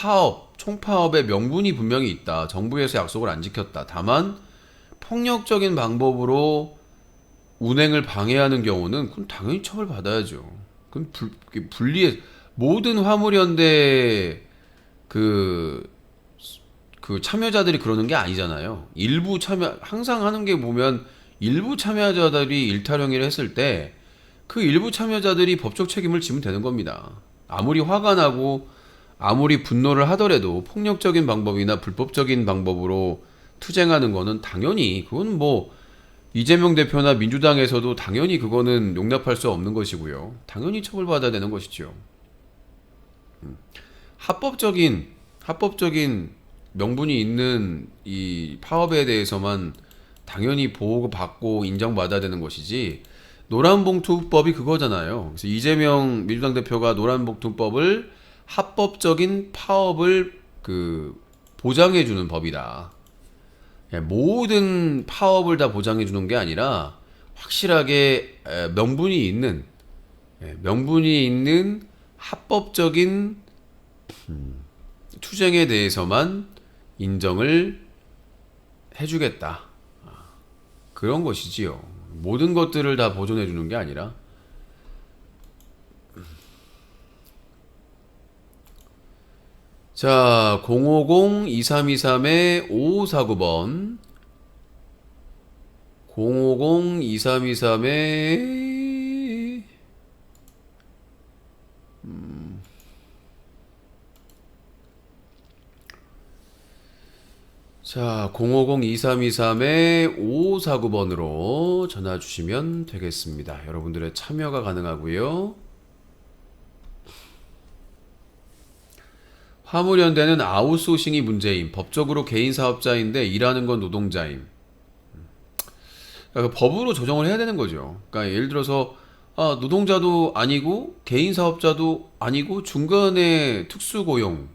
총파업의 명분이 분명히 있다. 정부에서 약속을 안 지켰다. 다만 폭력적인 방법으로 운행을 방해하는 경우는 그건 당연히 처벌받아야죠. 그건 분리해 모든 화물연대 그 참여자들이 그러는 게 아니잖아요. 항상 하는 게 보면 일부 참여자들이 일타령일을 했을 때 그 일부 참여자들이 법적 책임을 지면 되는 겁니다. 아무리 화가 나고 아무리 분노를 하더라도 폭력적인 방법이나 불법적인 방법으로 투쟁하는 거는 당연히 그건 뭐 이재명 대표나 민주당에서도 당연히 그거는 용납할 수 없는 것이고요. 당연히 처벌받아야 되는 것이죠. 합법적인 명분이 있는 이 파업에 대해서만 당연히 보호받고 인정받아야 되는 것이지 노란봉투법이 그거잖아요. 그래서 이재명 민주당 대표가 노란봉투법을 합법적인 파업을 보장해주는 법이다. 모든 파업을 다 보장해주는 게 아니라 확실하게 명분이 있는 합법적인 투쟁에 대해서만 인정을 해주겠다. 그런 것이지요. 모든 것들을 다 보존해 주는 게 아니라. 자, 050-2323-5549번 050-2323-5549번 자, 050-2323-5549번으로 전화 주시면 되겠습니다. 여러분들의 참여가 가능하고요. 화물연대는 아웃소싱이 문제임. 법적으로 개인 사업자인데 일하는 건 노동자임. 그러니까 법으로 조정을 해야 되는 거죠. 그러니까 예를 들어서 노동자도 아니고 개인 사업자도 아니고 중간에 특수고용,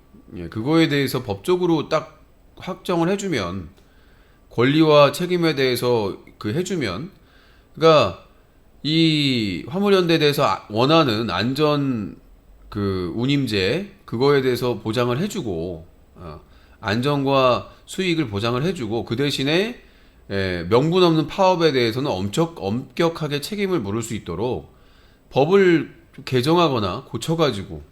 그거에 대해서 법적으로 딱 확정을 해주면, 권리와 책임에 대해서 해주면, 그러니까 이 화물연대에 대해서 원하는 안전 운임제, 그거에 대해서 보장을 해주고, 안전과 수익을 보장을 해주고, 그 대신에 명분 없는 파업에 대해서는 엄격하게 책임을 물을 수 있도록 법을 개정하거나 고쳐가지고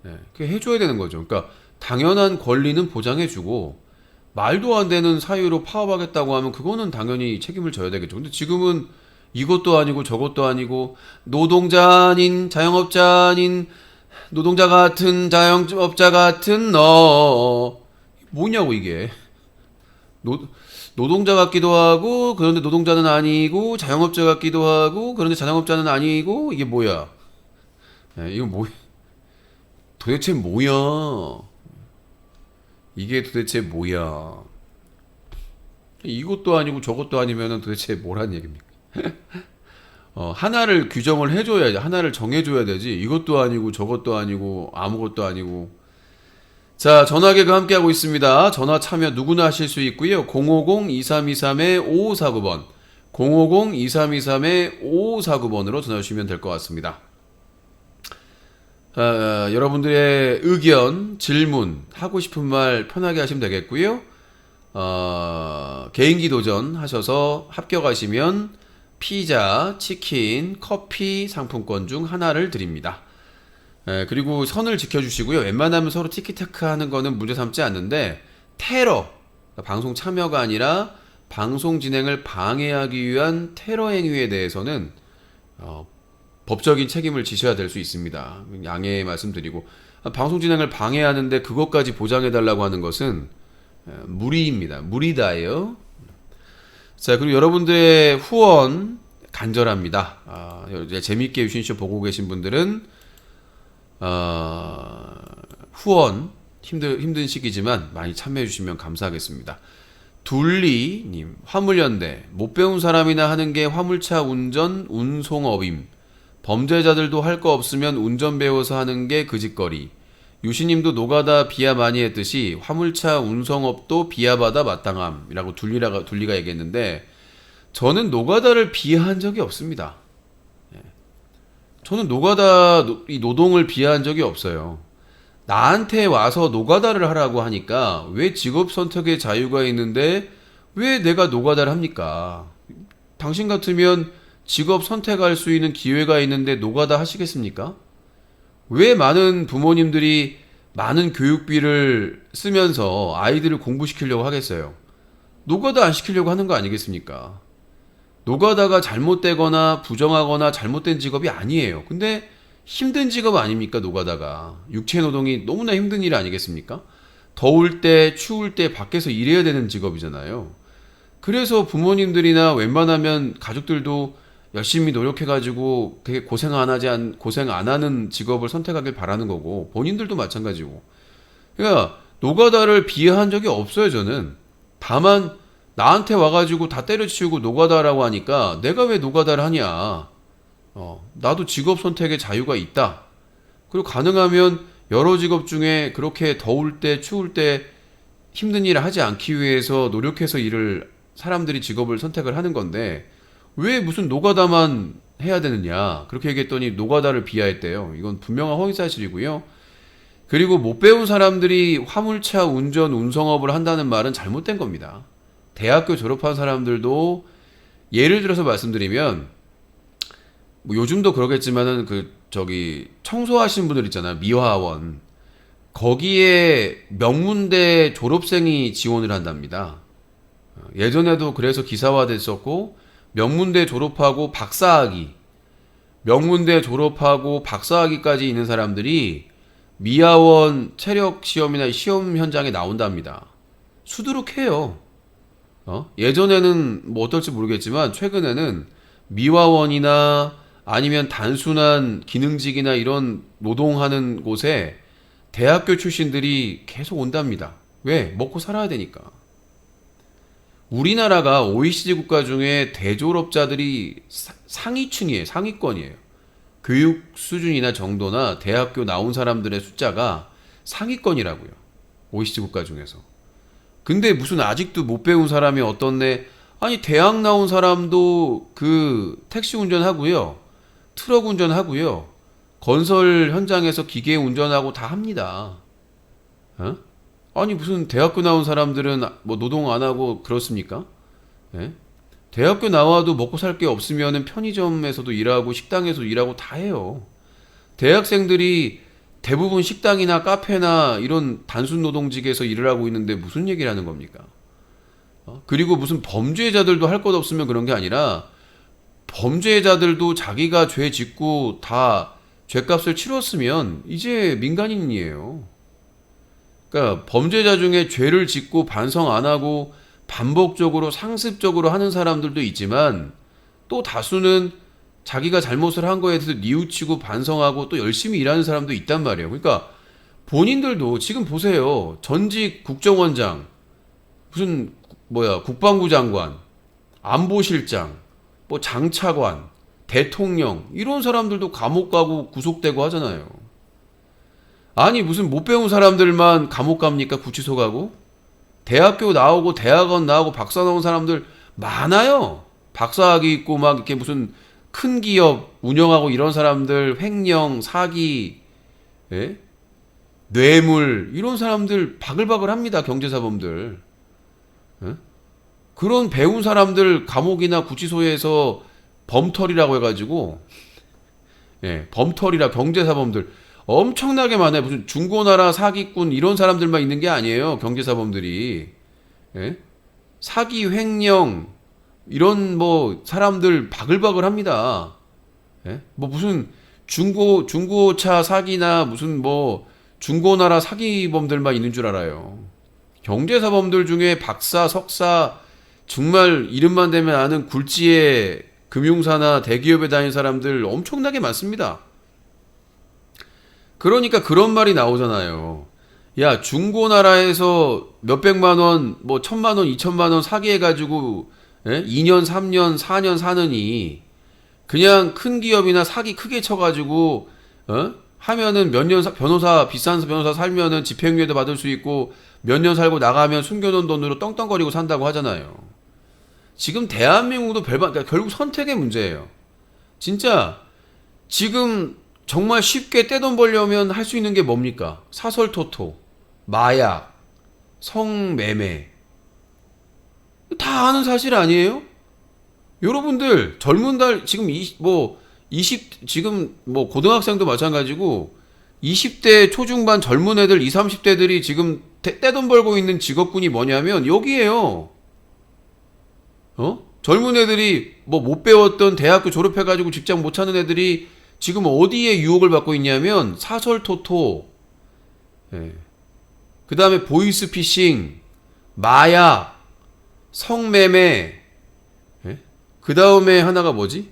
그렇게 해줘야 되는 거죠. 그러니까 당연한 권리는 보장해주고, 말도 안 되는 사유로 파업하겠다고 하면 그거는 당연히 책임을 져야 되겠죠. 근데 지금은 이것도 아니고 저것도 아니고, 노동자 아닌 자영업자 아닌 노동자 같은 자영업자 같은 너, 뭐냐고 이게. 노동자 같기도 하고, 그런데 노동자는 아니고, 자영업자 같기도 하고, 그런데 자영업자는 아니고, 이게 뭐야? 이거 도대체 뭐야? 이게 도대체 뭐야? 이것도 아니고 저것도 아니면은 도대체 뭐란 얘기입니까? 하나를 규정을 해줘야지, 하나를 정해줘야 되지. 이것도 아니고 저것도 아니고 아무것도 아니고. 자, 전화기가 함께하고 있습니다. 전화 참여 누구나 하실 수 있고요. 050-2323-5549번 050-2323-5549번으로 전화 주시면 될 것 같습니다. 여러분들의 의견, 질문, 하고 싶은 말 편하게 하시면 되겠고요. 개인기 도전 하셔서 합격하시면 피자, 치킨, 커피 상품권 중 하나를 드립니다. 그리고 선을 지켜주시고요. 웬만하면 서로 티키타카 하는 거는 문제 삼지 않는데, 테러, 그러니까 방송 참여가 아니라 방송 진행을 방해하기 위한 테러 행위에 대해서는 법적인 책임을 지셔야 될 수 있습니다. 양해 말씀드리고, 방송 진행을 방해하는데 그것까지 보장해달라고 하는 것은 무리입니다. 무리다예요. 자, 그리고 여러분들의 후원 간절합니다. 이제 재밌게 유신쇼 보고 계신 분들은 후원 힘든 시기지만 많이 참여해 주시면 감사하겠습니다. 둘리님, 화물연대 못 배운 사람이나 하는 게 화물차 운전 운송업임. 범죄자들도 할 거 없으면 운전 배워서 하는 게 그 짓거리. 유시님도 노가다 비하 많이 했듯이 화물차 운송업도 비하받아 마땅함이라고 둘리가 얘기했는데, 저는 노가다를 비하한 적이 없습니다. 저는 이 노동을 비하한 적이 없어요. 나한테 와서 노가다를 하라고 하니까 왜 직업 선택의 자유가 있는데 왜 내가 노가다를 합니까? 당신 같으면 직업 선택할 수 있는 기회가 있는데 노가다 하시겠습니까? 왜 많은 부모님들이 많은 교육비를 쓰면서 아이들을 공부시키려고 하겠어요? 노가다 안 시키려고 하는 거 아니겠습니까? 노가다가 잘못되거나 부정하거나 잘못된 직업이 아니에요. 근데 힘든 직업 아닙니까, 노가다가? 육체 노동이 너무나 힘든 일 아니겠습니까? 더울 때, 추울 때 밖에서 일해야 되는 직업이잖아요. 그래서 부모님들이나 웬만하면 가족들도 열심히 노력해가지고 되게 고생 안 하는 직업을 선택하길 바라는 거고, 본인들도 마찬가지고. 그러니까 노가다를 비하한 적이 없어요, 저는. 다만 나한테 와가지고 다 때려치우고 노가다라고 하니까 내가 왜 노가다를 하냐. 나도 직업 선택의 자유가 있다. 그리고 가능하면 여러 직업 중에 그렇게 더울 때, 추울 때 힘든 일을 하지 않기 위해서 노력해서 사람들이 직업을 선택을 하는 건데, 왜 무슨 노가다만 해야 되느냐. 그렇게 얘기했더니 노가다를 비하했대요. 이건 분명한 허위사실이고요. 그리고 못 배운 사람들이 화물차 운전, 운송업을 한다는 말은 잘못된 겁니다. 대학교 졸업한 사람들도, 예를 들어서 말씀드리면, 뭐 요즘도 그러겠지만은 청소하시는 분들 있잖아요. 미화원. 거기에 명문대 졸업생이 지원을 한답니다. 예전에도 그래서 기사화됐었고, 명문대 졸업하고 박사학위까지 있는 사람들이 미화원 체력 시험이나 시험 현장에 나온답니다. 수두룩해요. 예전에는 뭐 어떨지 모르겠지만 최근에는 미화원이나 아니면 단순한 기능직이나 이런 노동하는 곳에 대학교 출신들이 계속 온답니다. 왜? 먹고 살아야 되니까. 우리나라가 OECD 국가 중에 대졸업자들이 상위층이에요. 상위권이에요. 교육 수준이나 정도나 대학교 나온 사람들의 숫자가 상위권이라고요. OECD 국가 중에서. 근데 무슨 아직도 못 배운 사람이 어떻네? 아니 대학 나온 사람도 그 택시 운전하고요. 트럭 운전하고요. 건설 현장에서 기계 운전하고 다 합니다. 어? 아니 무슨 대학교 나온 사람들은 뭐 노동 안 하고 그렇습니까? 예? 대학교 나와도 먹고 살 게 없으면은 편의점에서도 일하고 식당에서 일하고 다 해요. 대학생들이 대부분 식당이나 카페나 이런 단순 노동직에서 일을 하고 있는데 무슨 얘기를 하는 겁니까? 그리고 무슨 범죄자들도 할 것 없으면 그런 게 아니라 범죄자들도 자기가 죄 짓고 다 죄값을 치렀으면 이제 민간인이에요. 그러니까 범죄자 중에 죄를 짓고 반성 안 하고 반복적으로 상습적으로 하는 사람들도 있지만 또 다수는 자기가 잘못을 한 거에 대해서 뉘우치고 반성하고 또 열심히 일하는 사람도 있단 말이에요. 그러니까 본인들도 지금 보세요. 전직 국정원장, 무슨 국방부 장관, 안보실장, 뭐 장차관, 대통령 이런 사람들도 감옥 가고 구속되고 하잖아요. 아니 무슨 못 배운 사람들만 감옥 갑니까? 구치소 가고? 대학교 나오고 대학원 나오고 박사 나온 사람들 많아요. 박사학위 있고 막 이렇게 무슨 큰 기업 운영하고 이런 사람들 횡령, 사기, 예? 뇌물 이런 사람들 바글바글 합니다. 경제사범들. 예? 그런 배운 사람들 감옥이나 구치소에서 범털이라고 해가지고 범털이라 경제사범들 엄청나게 많아요. 무슨 중고나라 사기꾼 이런 사람들만 있는 게 아니에요. 경제사범들이. 사기, 횡령 이런 뭐 사람들 바글바글 합니다. 뭐 무슨 중고차 사기나 무슨 뭐 중고나라 사기범들만 있는 줄 알아요. 경제사범들 중에 박사, 석사 정말 이름만 대면 아는 굴지의 금융사나 대기업에 다닌 사람들 엄청나게 많습니다. 그러니까 그런 말이 나오잖아요. 야, 중고나라에서 몇백만 원, 뭐 천만 원, 2천만 원 사기해가지고 2년, 3년, 4년 사느니 그냥 큰 기업이나 사기 크게 쳐가지고 하면은 몇 년 비싼 변호사 살면은 집행유예도 받을 수 있고 몇 년 살고 나가면 숨겨놓은 돈으로 떵떵거리고 산다고 하잖아요. 지금 대한민국도 그러니까 결국 선택의 문제예요. 진짜 지금 정말 쉽게 떼돈 벌려면 할 수 있는 게 뭡니까? 사설토토, 마약, 성매매. 다 아는 사실 아니에요? 여러분들 젊은 달 지금 지금 뭐 고등학생도 마찬가지고 20대 초중반 젊은 애들 20, 30대들이 지금 떼돈 벌고 있는 직업군이 뭐냐면 여기에요. 젊은 애들이 뭐 못 배웠던 대학교 졸업해가지고 직장 못 찾는 애들이 지금 어디에 유혹을 받고 있냐면 사설토토, 그 다음에 보이스피싱, 마약, 성매매, 그 다음에 하나가 뭐지?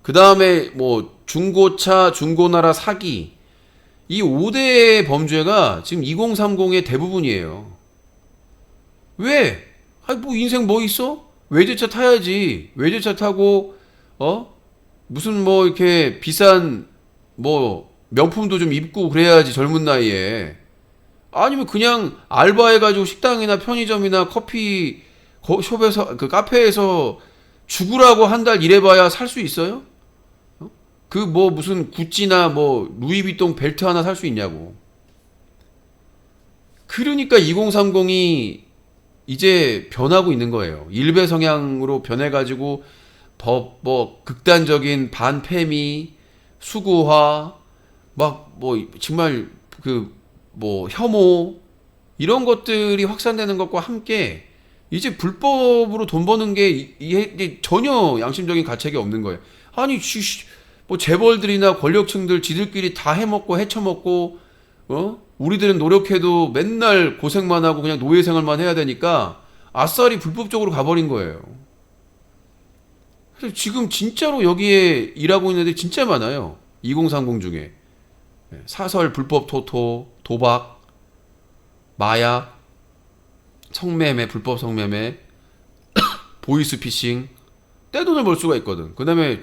그 다음에 뭐 중고차, 중고나라 사기. 이 5대의 범죄가 지금 2030의 대부분이에요. 왜? 아니 뭐 인생 뭐 있어? 외제차 타야지. 외제차 타고 무슨 뭐 이렇게 비싼 뭐 명품도 좀 입고 그래야지 젊은 나이에. 아니면 그냥 알바해가지고 식당이나 편의점이나 커피 숍에서 그 카페에서 죽으라고 한 달 일해봐야 살 수 있어요? 그 뭐 무슨 구찌나 뭐 루이비통 벨트 하나 살 수 있냐고. 그러니까 2030이 이제 변하고 있는 거예요. 일배 성향으로 변해가지고 뭐 극단적인 반패미, 수구화, 막 뭐 정말 그 뭐 혐오 이런 것들이 확산되는 것과 함께 이제 불법으로 돈 버는 게 이게 전혀 양심적인 가책이 없는 거예요. 아니 뭐 재벌들이나 권력층들 지들끼리 다 해먹고 해쳐먹고 우리들은 노력해도 맨날 고생만 하고 그냥 노예 생활만 해야 되니까 아싸리 불법적으로 가버린 거예요. 그래서 지금 진짜로 여기에 일하고 있는 애들이 진짜 많아요. 2030 중에. 사설, 불법 토토, 도박, 마약, 성매매, 불법 성매매, 보이스피싱, 떼돈을 벌 수가 있거든. 그 다음에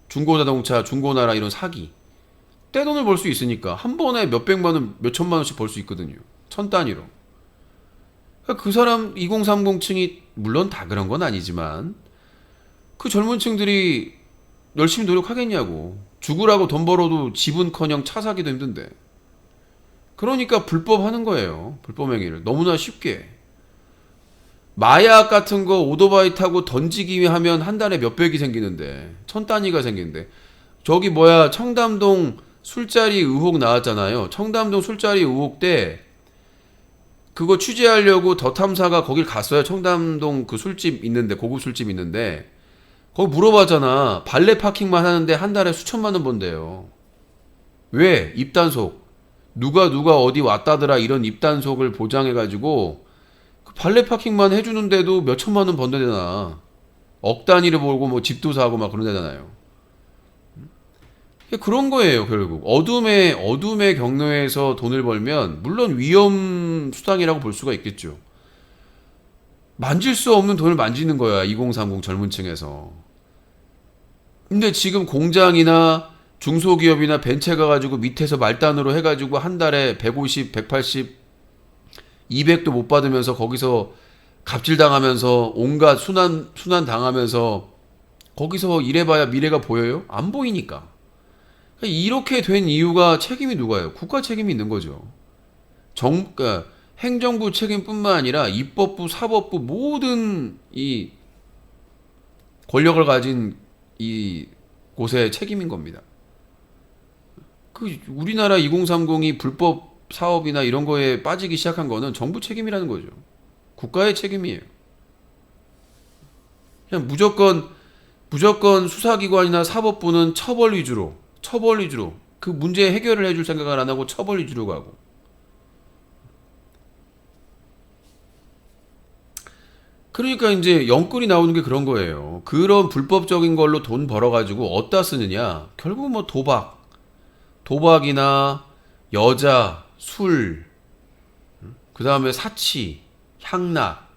중고자동차, 중고나라 이런 사기. 떼돈을 벌 수 있으니까 한 번에 몇백만 원, 몇천만 원씩 벌 수 있거든요. 천 단위로. 그러니까 그 사람 2030층이 물론 다 그런 건 아니지만 그 젊은 층들이 열심히 노력하겠냐고. 죽으라고 돈 벌어도 집은커녕 차 사기도 힘든데. 그러니까 불법 하는 거예요. 불법 행위를. 너무나 쉽게. 마약 같은 거 오토바이 타고 던지기 하면 한 달에 몇백이 생기는데. 천 단위가 생기는데. 저기 청담동 술자리 의혹 나왔잖아요. 청담동 술자리 의혹 때 그거 취재하려고 더 탐사가 거길 갔어요. 청담동 그 술집 있는데, 고급 술집 있는데 거기 물어봤잖아. 발레 파킹만 하는데 한 달에 수천만 원 번대요. 왜? 입단속. 누가 어디 왔다더라 이런 입단속을 보장해가지고 그 발레 파킹만 해주는데도 몇천만 원 번대잖아. 억 단위를 벌고 뭐 집도 사고 막 그런 데잖아요. 그런 거예요. 결국 어둠의 경로에서 돈을 벌면 물론 위험 수당이라고 볼 수가 있겠죠. 만질 수 없는 돈을 만지는 거야. 2030 젊은 층에서. 근데 지금 공장이나 중소기업이나 벤처 가가지고 밑에서 말단으로 해가지고 한 달에 150, 180, 200도 못 받으면서 거기서 갑질당하면서 온갖 순환 당하면서 거기서 일해봐야 미래가 보여요? 안 보이니까. 이렇게 된 이유가 책임이 누가요? 국가 책임이 있는 거죠. 그러니까 행정부 책임뿐만 아니라 입법부, 사법부 모든 이 권력을 가진 이 곳의 책임인 겁니다. 그 우리나라 2030이 불법 사업이나 이런 거에 빠지기 시작한 거는 정부 책임이라는 거죠. 국가의 책임이에요. 그냥 무조건 수사기관이나 사법부는 처벌 위주로 그 문제 해결을 해줄 생각을 안 하고 처벌 위주로 가고. 그러니까 이제 영끌이 나오는 게 그런 거예요. 그런 불법적인 걸로 돈 벌어가지고 어디다 쓰느냐? 결국 뭐 도박이나 여자, 술, 그 다음에 사치, 향락,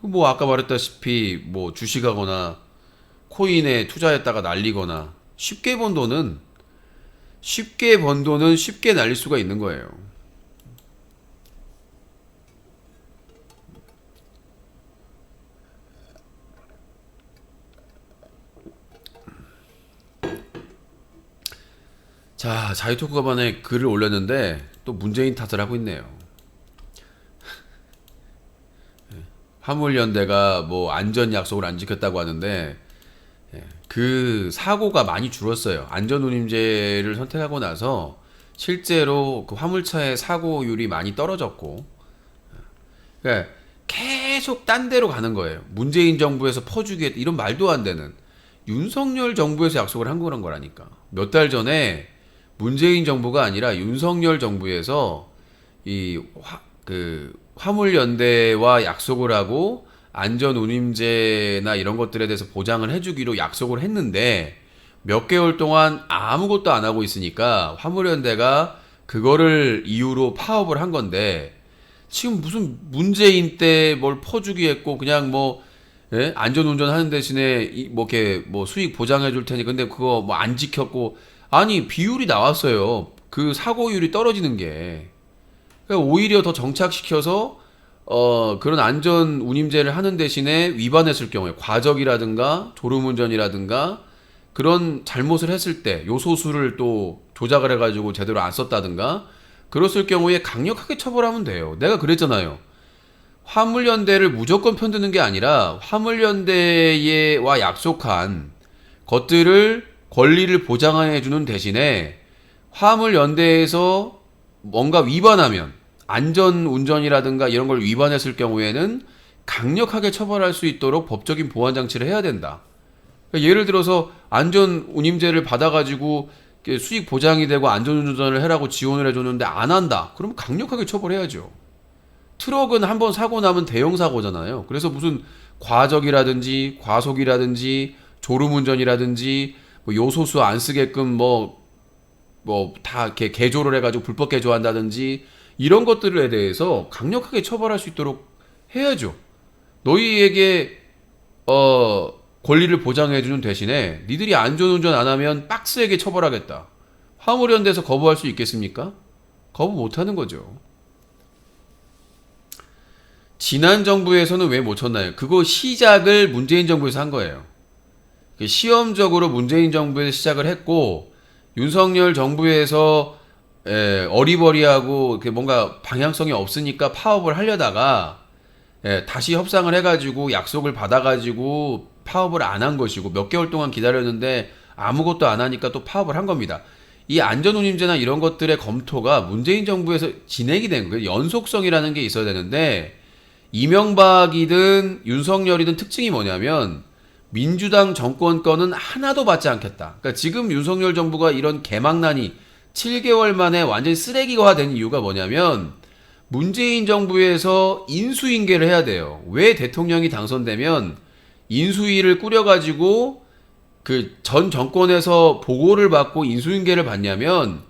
뭐 아까 말했다시피 뭐 주식하거나 코인에 투자했다가 날리거나 쉽게 번 돈은 쉽게 날릴 수가 있는 거예요. 자, 자유토크 가반에 글을 올렸는데 또 문재인 탓을 하고 있네요. 화물연대가 뭐 안전 약속을 안 지켰다고 하는데 그 사고가 많이 줄었어요. 안전운임제를 선택하고 나서 실제로 그 화물차의 사고율이 많이 떨어졌고, 그러니까 계속 딴 데로 가는 거예요. 문재인 정부에서 퍼주기 이런 말도 안 되는, 윤석열 정부에서 약속을 한 거라니까. 몇 달 전에 문재인 정부가 아니라 윤석열 정부에서 화물연대와 약속을 하고 안전운임제나 이런 것들에 대해서 보장을 해주기로 약속을 했는데 몇 개월 동안 아무것도 안 하고 있으니까 화물연대가 그거를 이유로 파업을 한 건데, 지금 무슨 문재인 때 뭘 퍼주기 했고 그냥 안전운전 하는 대신에 이렇게 수익 보장해 줄 테니, 근데 그거 안 지켰고, 아니 비율이 나왔어요. 그 사고율이 떨어지는 게. 그러니까 오히려 더 정착시켜서 그런 안전 운임제를 하는 대신에 위반했을 경우에 과적이라든가 졸음운전이라든가 그런 잘못을 했을 때 요소수를 또 조작을 해가지고 제대로 안 썼다든가 그랬을 경우에 강력하게 처벌하면 돼요. 내가 그랬잖아요. 화물연대를 무조건 편드는 게 아니라 화물연대와 약속한 것들을 권리를 보장해주는 대신에 화물연대에서 뭔가 위반하면 안전운전이라든가 이런 걸 위반했을 경우에는 강력하게 처벌할 수 있도록 법적인 보완장치를 해야 된다. 그러니까 예를 들어서 안전운임제를 받아가지고 수익 보장이 되고 안전운전을 해라고 지원을 해줬는데 안 한다. 그럼 강력하게 처벌해야죠. 트럭은 한번 사고 나면 대형 사고잖아요. 그래서 무슨 과적이라든지 과속이라든지 졸음운전이라든지 뭐 요소수 안 쓰게끔 뭐 다 이렇게 개조를 해가지고 불법 개조한다든지 이런 것들에 대해서 강력하게 처벌할 수 있도록 해야죠. 너희에게 권리를 보장해주는 대신에 니들이 안전운전 안 하면 빡세게 처벌하겠다. 화물연대에서 거부할 수 있겠습니까? 거부 못하는 거죠. 지난 정부에서는 왜 못 쳤나요? 그거 시작을 문재인 정부에서 한 거예요. 시험적으로 문재인 정부에서 시작을 했고 윤석열 정부에서 어리버리하고 뭔가 방향성이 없으니까 파업을 하려다가 다시 협상을 해가지고 약속을 받아가지고 파업을 안 한 것이고 몇 개월 동안 기다렸는데 아무것도 안 하니까 또 파업을 한 겁니다. 이 안전운임제나 이런 것들의 검토가 문재인 정부에서 진행이 된 거예요. 연속성이라는 게 있어야 되는데 이명박이든 윤석열이든 특징이 뭐냐면 민주당 정권 거는 하나도 받지 않겠다. 그러니까 지금 윤석열 정부가 이런 개망난이 7개월 만에 완전히 쓰레기화 된 이유가 뭐냐면 문재인 정부에서 인수인계를 해야 돼요. 왜 대통령이 당선되면 인수위를 꾸려가지고 그 전 정권에서 보고를 받고 인수인계를 받냐면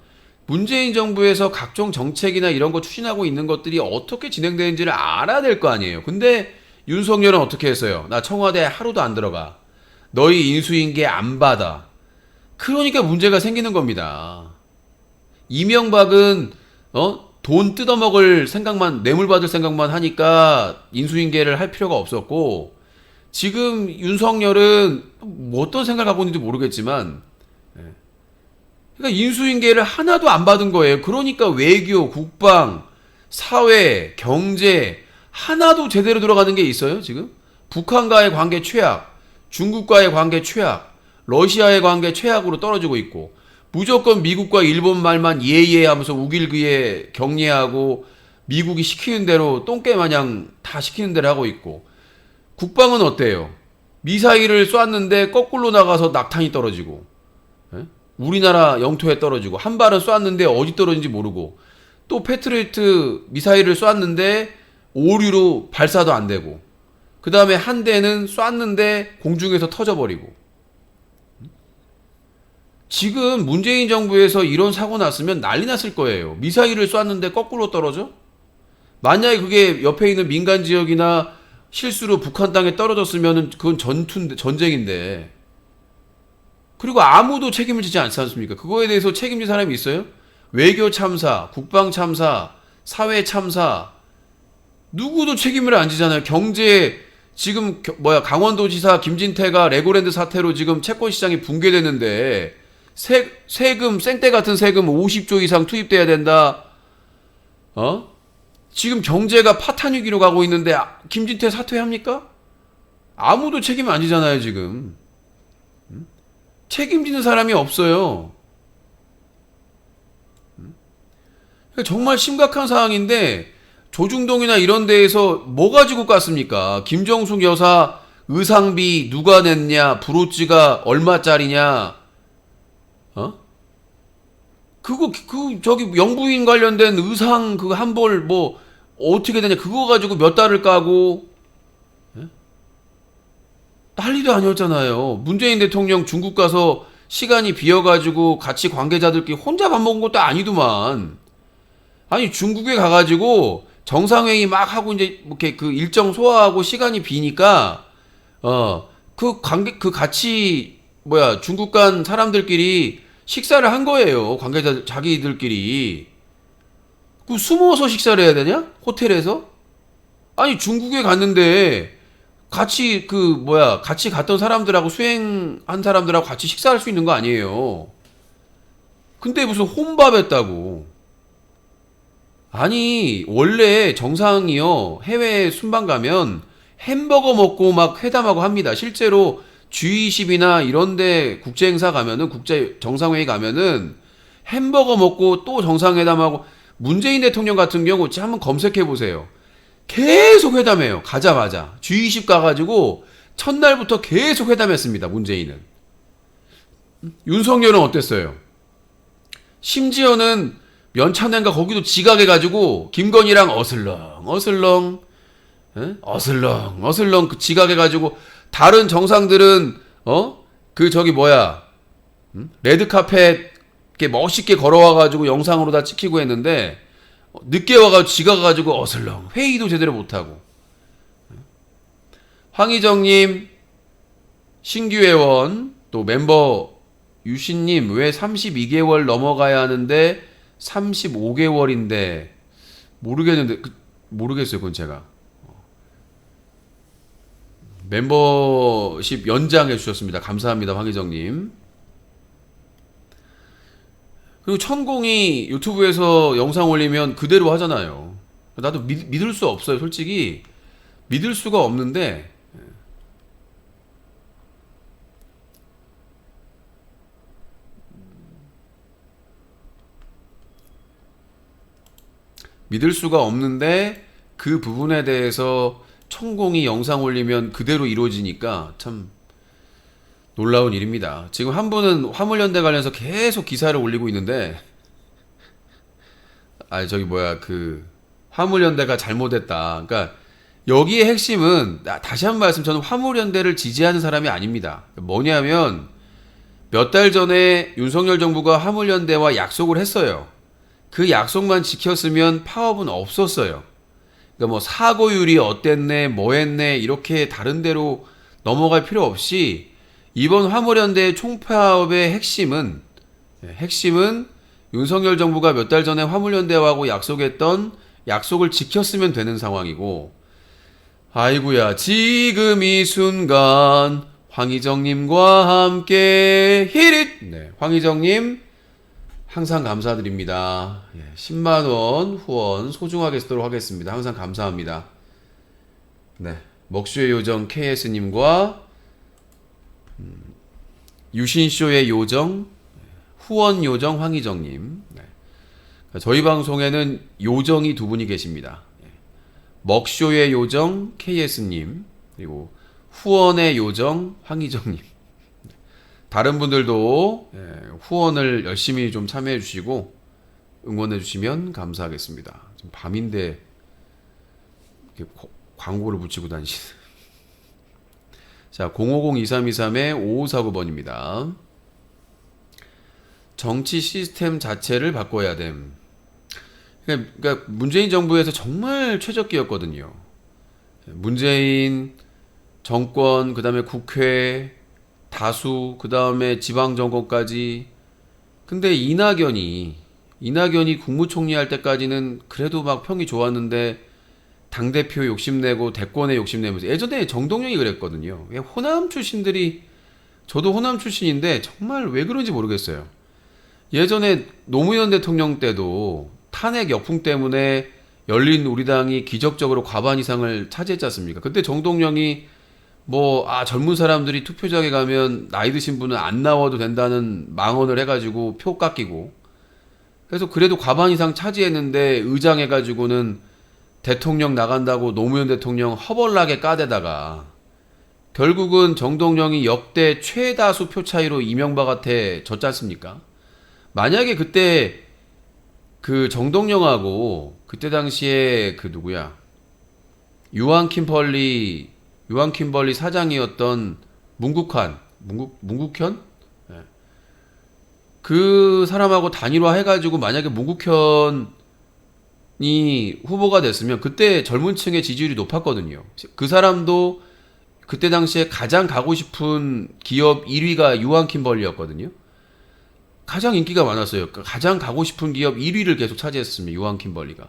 문재인 정부에서 각종 정책이나 이런 거 추진하고 있는 것들이 어떻게 진행되는지를 알아야 될 거 아니에요. 근데 윤석열은 어떻게 했어요? 나 청와대 하루도 안 들어가. 너희 인수인계 안 받아. 그러니까 문제가 생기는 겁니다. 이명박은 돈 뜯어먹을 생각만, 뇌물 받을 생각만 하니까 인수인계를 할 필요가 없었고 지금 윤석열은 뭐 어떤 생각을 하고 있는지 모르겠지만 그러니까 인수인계를 하나도 안 받은 거예요. 그러니까 외교, 국방, 사회, 경제 하나도 제대로 들어가는 게 있어요, 지금? 북한과의 관계 최악, 중국과의 관계 최악, 러시아의 관계 최악으로 떨어지고 있고 무조건 미국과 일본 말만 예예 하면서 우길기에 격려하고 미국이 시키는 대로 똥개 마냥 다 시키는 대로 하고 있고 국방은 어때요? 미사일을 쐈는데 거꾸로 나가서 낙탄이 떨어지고 우리나라 영토에 떨어지고 한 발은 쐈는데 어디 떨어진지 모르고 또 패트리어트 미사일을 쐈는데 오류로 발사도 안 되고 그 다음에 한 대는 쐈는데 공중에서 터져버리고 지금 문재인 정부에서 이런 사고 났으면 난리 났을 거예요. 미사일을 쐈는데 거꾸로 떨어져? 만약에 그게 옆에 있는 민간 지역이나 실수로 북한 땅에 떨어졌으면 그건 전쟁인데 그리고 아무도 책임을 지지 않지 않습니까? 그거에 대해서 책임질 사람이 있어요? 외교 참사, 국방 참사, 사회 참사 누구도 책임을 안 지잖아요. 경제 지금 강원도지사 김진태가 레고랜드 사태로 지금 채권 시장이 붕괴됐는데 세금 생떼 같은 세금 50조 이상 투입돼야 된다. 지금 경제가 파탄 위기로 가고 있는데 김진태 사퇴합니까? 아무도 책임 안 지잖아요, 지금. 책임지는 사람이 없어요. 정말 심각한 상황인데 조중동이나 이런 데에서 뭐 가지고 깠습니까? 김정숙 여사 의상비 누가 냈냐? 브로치가 얼마짜리냐? 저기 영부인 관련된 의상 그 한 벌 뭐 어떻게 되냐? 그거 가지고 몇 달을 까고 난리도 아니었잖아요. 문재인 대통령 중국 가서 시간이 비어가지고 같이 관계자들끼리 혼자 밥 먹은 것도 아니더만. 아니 중국에 가가지고 정상회의 막 하고 이제 이렇게 그 일정 소화하고 시간이 비니까 중국 간 사람들끼리 식사를 한 거예요. 관계자 자기들끼리. 그 숨어서 식사를 해야 되냐? 호텔에서? 아니 중국에 갔는데 같이 같이 갔던 사람들하고 수행한 사람들하고 같이 식사할 수 있는 거 아니에요. 근데 무슨 혼밥했다고. 아니 원래 정상이요 해외 순방 가면 햄버거 먹고 막 회담하고 합니다. 실제로 G20이나 이런데 국제행사 가면은 국제 정상회의 가면은 햄버거 먹고 또 정상회담하고 문재인 대통령 같은 경우 한번 검색해 보세요. 계속 회담해요. 가자마자 G20 가가지고 첫날부터 계속 회담했습니다. 문재인은. 윤석열은 어땠어요? 심지어는 연찬회인가 거기도 지각해가지고 김건희랑 어슬렁 그 지각해가지고 다른 정상들은 그 저기 뭐야 레드카펫 이렇게 멋있게 걸어와가지고 영상으로 다 찍히고 했는데 늦게 와가지고 지각해가지고 어슬렁 회의도 제대로 못하고. 황희정님 신규 회원 또 멤버 유신님 왜 32개월 넘어가야 하는데 35개월인데 모르겠는데 모르겠어요. 그건 제가 멤버십 연장해 주셨습니다. 감사합니다. 황희정님. 그리고 천공이 유튜브에서 영상 올리면 그대로 하잖아요. 나도 믿을 수 없어요. 솔직히 믿을 수가 없는데 그 부분에 대해서 천공이 영상 올리면 그대로 이루어지니까 참 놀라운 일입니다. 지금 한 분은 화물연대 관련해서 계속 기사를 올리고 있는데 저기 뭐야 그 화물연대가 잘못했다. 그러니까 여기의 핵심은 다시 한 번 말씀 저는 화물연대를 지지하는 사람이 아닙니다. 뭐냐면 몇 달 전에 윤석열 정부가 화물연대와 약속을 했어요. 그 약속만 지켰으면 파업은 없었어요. 그러니까 뭐 사고율이 어땠네, 뭐 했네 이렇게 다른 데로 넘어갈 필요 없이 이번 화물연대 총파업의 핵심은 윤석열 정부가 몇 달 전에 화물연대하고 약속했던 약속을 지켰으면 되는 상황이고 아이고야 지금 이 순간 황희정님과 함께 히릿 네, 황희정님 항상 감사드립니다. 10만원 후원 소중하게 쓰도록 하겠습니다. 항상 감사합니다. 네, 먹쇼의 요정 KS님과 유신쇼의 요정 후원 요정 황희정님. 네. 저희 방송에는 요정이 두 분이 계십니다. 먹쇼의 요정 KS님 그리고 후원의 요정 황희정님. 다른 분들도 후원을 열심히 좀 참여해 주시고 응원해 주시면 감사하겠습니다. 지금 밤인데 이렇게 광고를 붙이고 다니시는. 자, 050-2323-5549번입니다. 정치 시스템 자체를 바꿔야 됨. 그러니까 문재인 정부에서 정말 최적기였거든요. 문재인 정권, 그 다음에 국회, 다수, 그 다음에 지방정권까지. 근데 이낙연이 국무총리 할 때까지는 그래도 막 평이 좋았는데 당대표 욕심내고 대권에 욕심내면서 예전에 정동영이 그랬거든요. 호남 출신들이 저도 호남 출신인데 정말 왜 그런지 모르겠어요. 예전에 노무현 대통령 때도 탄핵 역풍 때문에 열린 우리당이 기적적으로 과반 이상을 차지했지 않습니까? 그때 정동영이 젊은 사람들이 투표장에 가면 나이 드신 분은 안 나와도 된다는 망언을 해가지고 표 깎이고 그래서 그래도 과반 이상 차지했는데 의장해가지고는 대통령 나간다고 노무현 대통령 허벌나게 까대다가 결국은 정동영이 역대 최다수 표 차이로 이명박한테 졌지 않습니까? 만약에 그때 그 정동영하고 그때 당시에 그 누구야 유한 킴벌리 사장이었던 문국현? 네. 그 사람하고 단일화 해가지고 만약에 문국현이 후보가 됐으면 그때 젊은 층의 지지율이 높았거든요. 그 사람도 그때 당시에 가장 가고 싶은 기업 1위가 유한 킴벌리였거든요. 가장 인기가 많았어요. 가장 가고 싶은 기업 1위를 계속 차지했습니다. 유한 킴벌리가.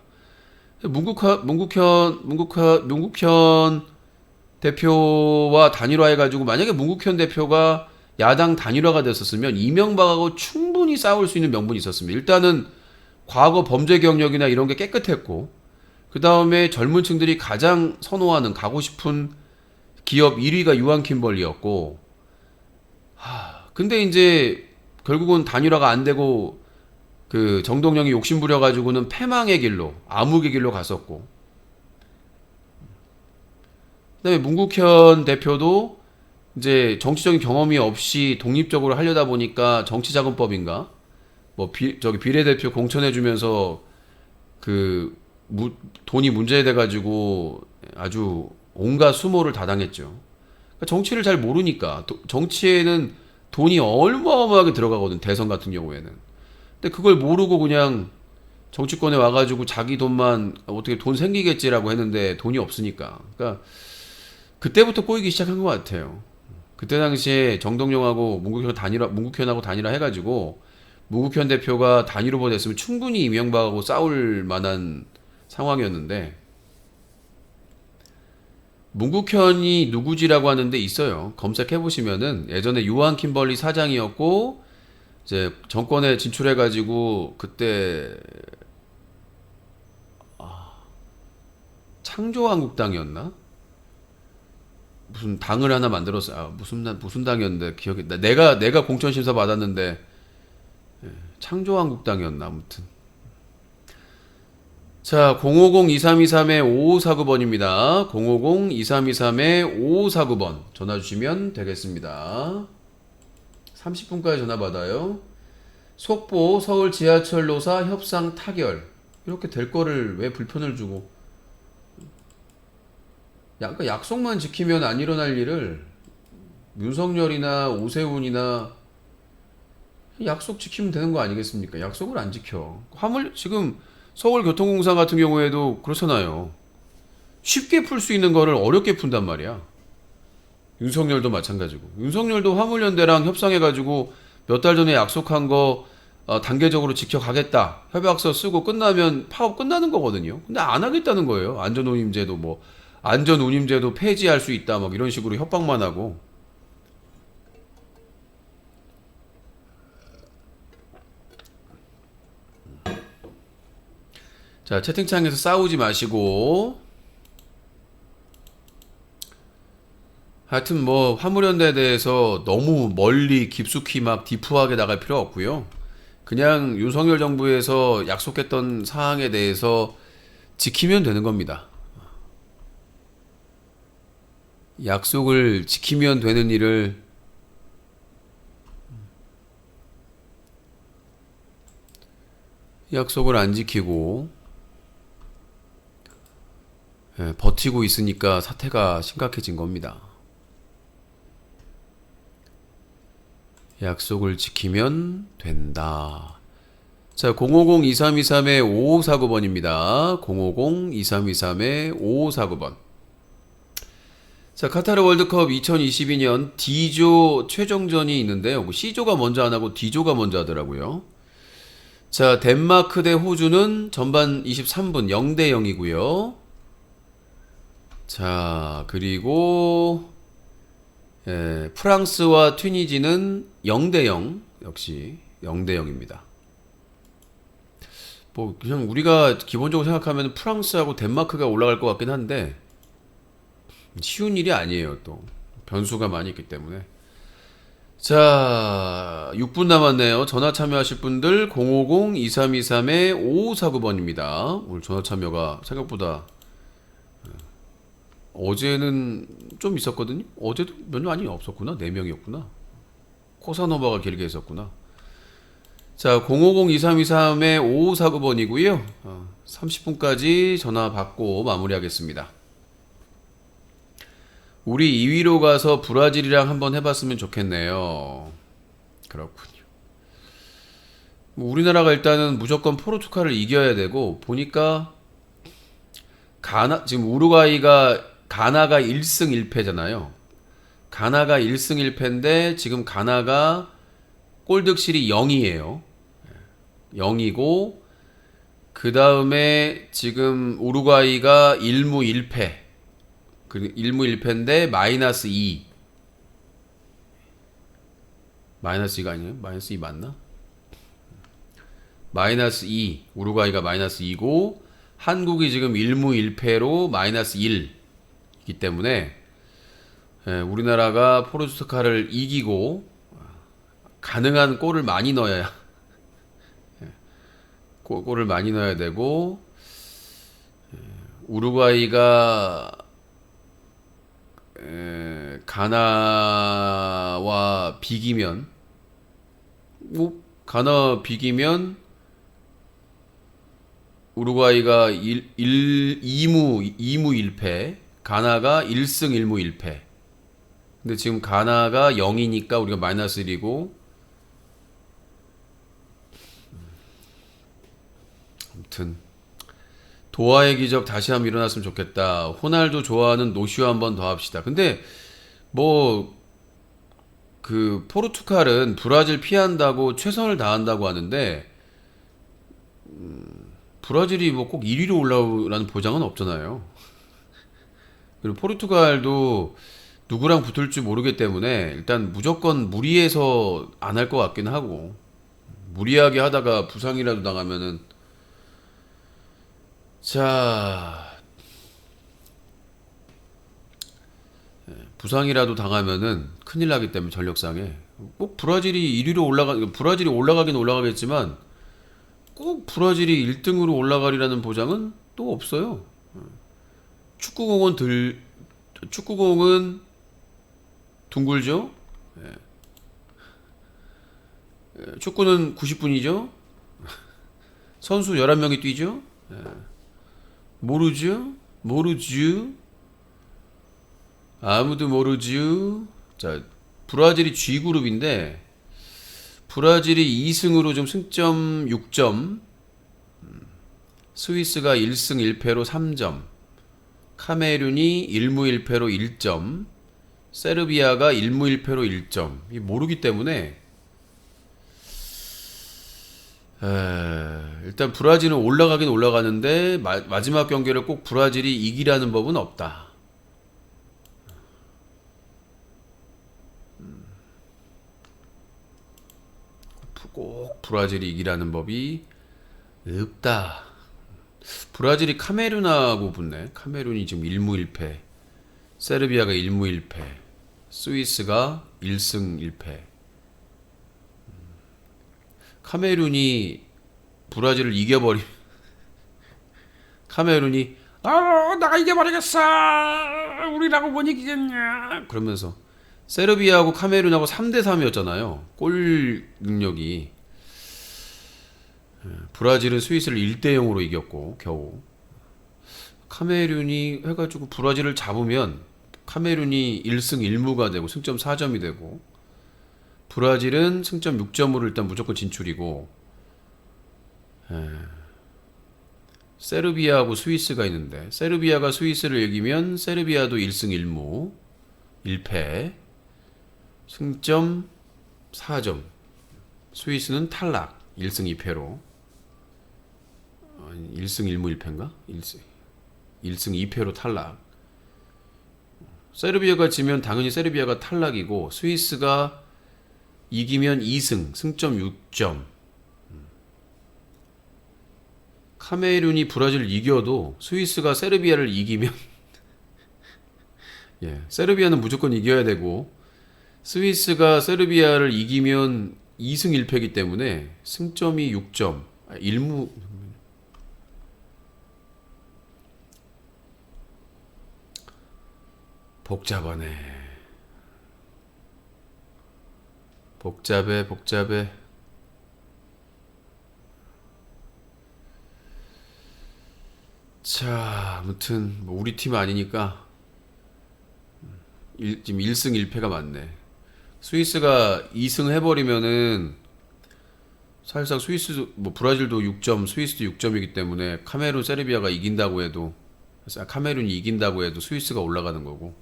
문국현 대표와 단일화해가지고 만약에 문국현 대표가 야당 단일화가 됐었으면 이명박하고 충분히 싸울 수 있는 명분이 있었습니다. 일단은 과거 범죄 경력이나 이런 게 깨끗했고 그 다음에 젊은 층들이 가장 선호하는 가고 싶은 기업 1위가 유한 킴벌리였고 근데 이제 결국은 단일화가 안 되고 그 정동영이 욕심부려가지고는 패망의 길로 암흑의 길로 갔었고 그다음에 문국현 대표도 이제 정치적인 경험이 없이 독립적으로 하려다 보니까 정치자금법인가 뭐 저기 비례대표 공천해주면서 돈이 문제돼 가지고 아주 온갖 수모를 다 당했죠. 그러니까 정치를 잘 모르니까 정치에는 돈이 어마어마하게 들어가거든. 대선 같은 경우에는. 근데 그걸 모르고 그냥 정치권에 와가지고 자기 돈만 어떻게 돈 생기겠지라고 했는데 돈이 없으니까. 그러니까 그때부터 꼬이기 시작한 것 같아요. 그때 당시에 정동영하고 문국현하고 단일화 해가지고 문국현 대표가 단일 후보 됐으면 충분히 이명박하고 싸울 만한 상황이었는데 문국현이 누구지라고 하는데 있어요. 검색해 보시면은 예전에 유한 킴벌리 사장이었고 이제 정권에 진출해가지고 그때 창조한국당이었나? 무슨 당을 하나 만들었어요. 무슨 당이었는데 기억이 나. 내가 공천 심사 받았는데 창조한국당이었나 아무튼. 자, 050-2323-5549번입니다. 050-2323-5549번 전화 주시면 되겠습니다. 30분까지 전화 받아요. 속보 서울 지하철 노사 협상 타결. 이렇게 될 거를 왜 불편을 주고. 그러니까 약속만 지키면 안 일어날 일을 윤석열이나 오세훈이나 약속 지키면 되는 거 아니겠습니까? 약속을 안 지켜. 지금 서울교통공사 같은 경우에도 그렇잖아요. 쉽게 풀 수 있는 거를 어렵게 푼단 말이야. 윤석열도 마찬가지고. 윤석열도 화물연대랑 협상해가지고 몇 달 전에 약속한 거 단계적으로 지켜가겠다. 협약서 쓰고 끝나면 파업 끝나는 거거든요. 근데 안 하겠다는 거예요. 안전운임제도 폐지할 수 있다. 막 이런 식으로 협박만 하고. 자, 채팅창에서 싸우지 마시고. 하여튼 뭐 화물연대에 대해서 너무 멀리 깊숙이 막 디프하게 나갈 필요 없고요. 그냥 윤석열 정부에서 약속했던 사항에 대해서 지키면 되는 겁니다. 약속을 지키면 되는 일을 약속을 안 지키고 버티고 있으니까 사태가 심각해진 겁니다. 약속을 지키면 된다. 자, 050-2323-5549번입니다. 050-2323-5549번. 자, 카타르 월드컵 2022년 D조 최종전이 있는데요. 뭐 C조가 먼저 안 하고 D조가 먼저 하더라고요. 자, 덴마크 대 호주는 전반 23분 0대 0이고요. 자, 그리고 프랑스와 튀니지는 0대 0 역시 0대 0입니다. 뭐 그냥 우리가 기본적으로 생각하면 프랑스하고 덴마크가 올라갈 것 같긴 한데 쉬운 일이 아니에요. 또 변수가 많이 있기 때문에. 자, 6분 남았네요. 전화 참여하실 분들 050-2323-5549번입니다. 오늘 전화 참여가 생각보다 어제는 좀 있었거든요. 어제도 몇 명이 없었구나. 4명이었구나. 코사노바가 길게 했었구나. 자, 050-2323-5549번이고요. 30분까지 전화 받고 마무리하겠습니다. 우리 2위로 가서 브라질이랑 한번 해봤으면 좋겠네요. 그렇군요. 우리나라가 일단은 무조건 포르투갈을 이겨야 되고, 보니까 지금 가나가 1승 1패잖아요. 가나가 1승 1패인데 지금 가나가 골득실이 0이에요. 0이고 그 다음에 지금 우루과이가 1무 1패. 1무 1패인데 마이너스 2. 마이너스 2가 아니에요? 마이너스 2 맞나? 마이너스 2. 우루과이가 마이너스 2고 한국이 지금 1무 1패로 마이너스 1이기 때문에 우리나라가 포르투갈을 이기고 가능한 골을 많이 넣어야 골을 많이 넣어야 되고 우루과이가 가나와 비기면 뭐 가나 비기면 우루과이가 2무 1패, 가나가 1승 1무 1패. 근데 지금 가나가 0이니까 우리가 마이너스 1이고, 아무튼 도하의 기적 다시 한번 일어났으면 좋겠다. 호날두 좋아하는 노쇼 한번 더 합시다. 근데 뭐 그 포르투갈은 브라질 피한다고 최선을 다한다고 하는데 브라질이 뭐 꼭 1위로 올라오라는 보장은 없잖아요. 그리고 포르투갈도 누구랑 붙을지 모르기 때문에 일단 무조건 무리해서 안 할 것 같긴 하고, 무리하게 하다가 부상이라도 당하면은, 자, 부상이라도 당하면은 큰일 나기 때문에 전력상에 꼭 브라질이 1위로 브라질이 올라가긴 올라가겠지만 꼭 브라질이 1등으로 올라가리라는 보장은 또 없어요. 축구공은 둥글죠. 축구는 90분이죠. 선수 11명이 뛰죠. 모르죠. 아무도 모르죠. 자, 브라질이 G그룹인데 브라질이 2승으로 좀 승점 6점, 스위스가 1승 1패로 3점, 카메룬이 1무 1패로 1점, 세르비아가 1무 1패로 1점. 이 모르기 때문에 일단 브라질은 올라가긴 올라가는데 마지막 경기를 꼭 브라질이 이기라는 법은 없다. 꼭 브라질이 이기라는 법이 없다. 브라질이 카메룬하고 붙네. 카메룬이 지금 1무 1패, 세르비아가 1무 1패, 스위스가 1승 1패. 카메룬이 브라질을 이겨버리 카메룬이 내가 이겨버리겠어, 우리라고 못 이기겠냐 그러면서, 세르비아하고 카메룬하고 3대 3이었잖아요 골 능력이. 브라질은 스위스를 1대 0으로 이겼고 겨우. 카메룬이 해가지고 브라질을 잡으면 카메룬이 1승 1무가 되고 승점 4점이 되고, 브라질은 승점 6점으로 일단 무조건 진출이고, 세르비아하고 스위스가 있는데 세르비아가 스위스를 이기면 세르비아도 1승 1무 1패, 승점 4점. 스위스는 탈락 1승 2패로. 1승 1무 1패인가? 1승 2패로 탈락. 세르비아가 지면 당연히 세르비아가 탈락이고, 스위스가 이기면 2승 승점 6점. 카메룬이 브라질을 이겨도 스위스가 세르비아를 이기면 세르비아는 무조건 이겨야 되고, 스위스가 세르비아를 이기면 2승 1패이기 때문에 승점이 6점. 1무 복잡하네. 복잡해. 자, 아무튼 뭐 우리 팀 아니니까 지금 1승 1패가 맞네. 스위스가 2승 해버리면은 사실상 브라질도 6점, 스위스도 6점이기 때문에 카메룬, 세르비아가 이긴다고 해도, 카메룬이 이긴다고 해도 스위스가 올라가는 거고.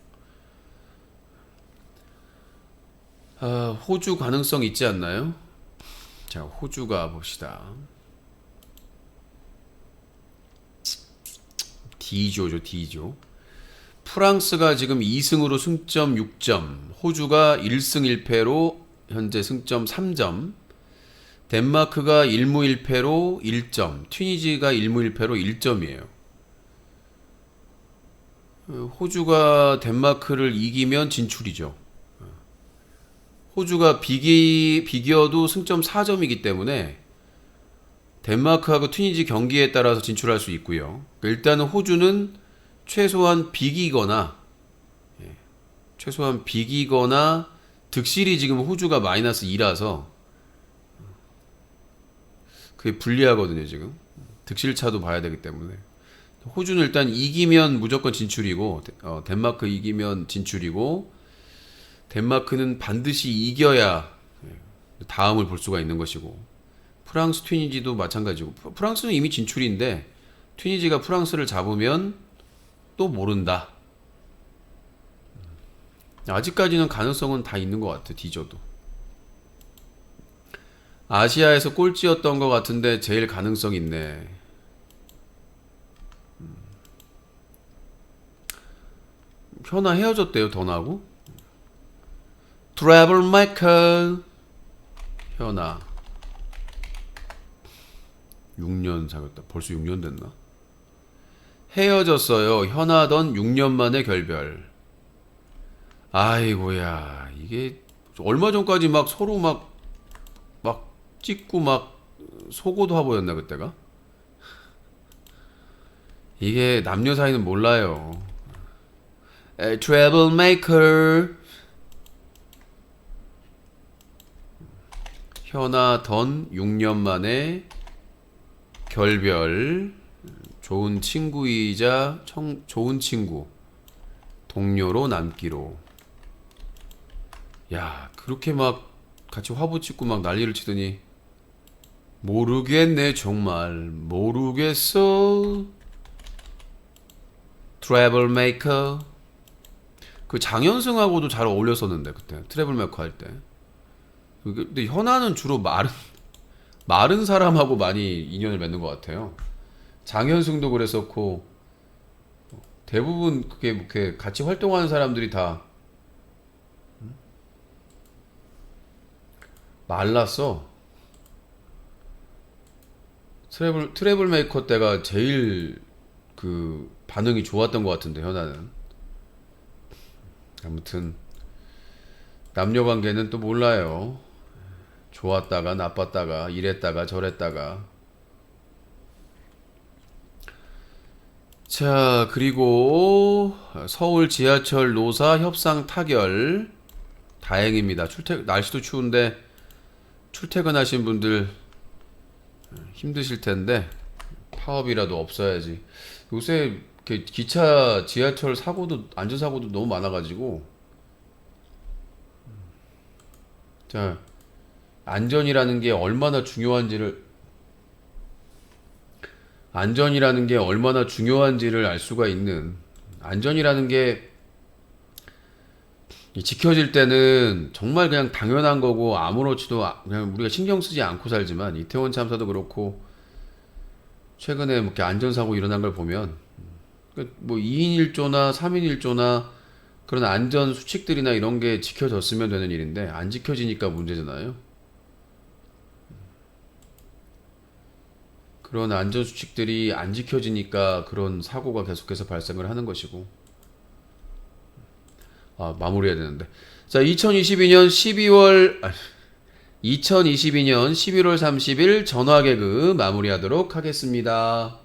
호주 가능성 있지 않나요? 자, 호주가 봅시다. D조죠, D조. 프랑스가 지금 2승으로 승점 6점, 호주가 1승 1패로 현재 승점 3점, 덴마크가 1무 1패로 1점, 튀니지가 1무 1패로 1점이에요. 호주가 덴마크를 이기면 진출이죠. 호주가 비겨도 승점 4점이기 때문에 덴마크하고 튀니지 경기에 따라서 진출할 수 있고요. 일단은 호주는 최소한 비기거나 득실이 지금 호주가 마이너스 2라서 그게 불리하거든요, 지금. 득실차도 봐야 되기 때문에. 호주는 일단 이기면 무조건 진출이고, 덴마크 이기면 진출이고, 덴마크는 반드시 이겨야 다음을 볼 수가 있는 것이고, 프랑스, 튀니지도 마찬가지고, 프랑스는 이미 진출인데, 튀니지가 프랑스를 잡으면 또 모른다. 아직까지는 가능성은 다 있는 것 같아, 뒤져도. 아시아에서 꼴찌였던 것 같은데 제일 가능성 있네. 현아 헤어졌대요, 던하고. 트래블 마이클. 현아 6년 사귀었다. 벌써 6년 됐나? 헤어졌어요. 현아던 6년 만에 결별. 아이고야, 이게 얼마 전까지 막 서로 막 찍고 막 속옷 화보였나 그때가? 이게 남녀 사이는 몰라요. 트래블 메이커. 현아 던 6년 만에 결별. 좋은 친구이자 좋은 친구. 동료로 남기로. 야, 그렇게 막 같이 화보 찍고 막 난리를 치더니 모르겠네, 정말 모르겠어. 트래블 메이커. 그 장현승하고도 잘 어울렸었는데 그때 트래블 메이커 할 때. 근데 현아는 주로 마른 사람하고 많이 인연을 맺는 것 같아요. 장현승도 그랬었고, 대부분 그게 이렇게 같이 활동하는 사람들이 다 말랐어. 트래블 메이커 때가 제일 그 반응이 좋았던 것 같은데, 현아는. 아무튼 남녀 관계는 또 몰라요. 좋았다가 나빴다가 이랬다가 저랬다가. 자, 그리고 서울 지하철 노사 협상 타결. 다행입니다. 날씨도 추운데 출퇴근하신 분들 힘드실 텐데 파업이라도 없어야지. 요새 이렇게 기차, 지하철 사고도, 안전사고도 너무 많아가지고. 자, 안전이라는 게 얼마나 중요한지를 알 수가 있는, 안전이라는 게 지켜질 때는 정말 그냥 당연한 거고 아무렇지도 그냥 우리가 신경 쓰지 않고 살지만, 이태원 참사도 그렇고 최근에 뭐 이렇게 안전사고 일어난 걸 보면 뭐 2인 1조나 3인 1조나 그런 안전 수칙들이나 이런 게 지켜졌으면 되는 일인데 안 지켜지니까 문제잖아요. 그런 안전 수칙들이 안 지켜지니까 그런 사고가 계속해서 발생을 하는 것이고. 마무리해야 되는데. 자, 2022년 11월 30일 전화 개그 마무리하도록 하겠습니다.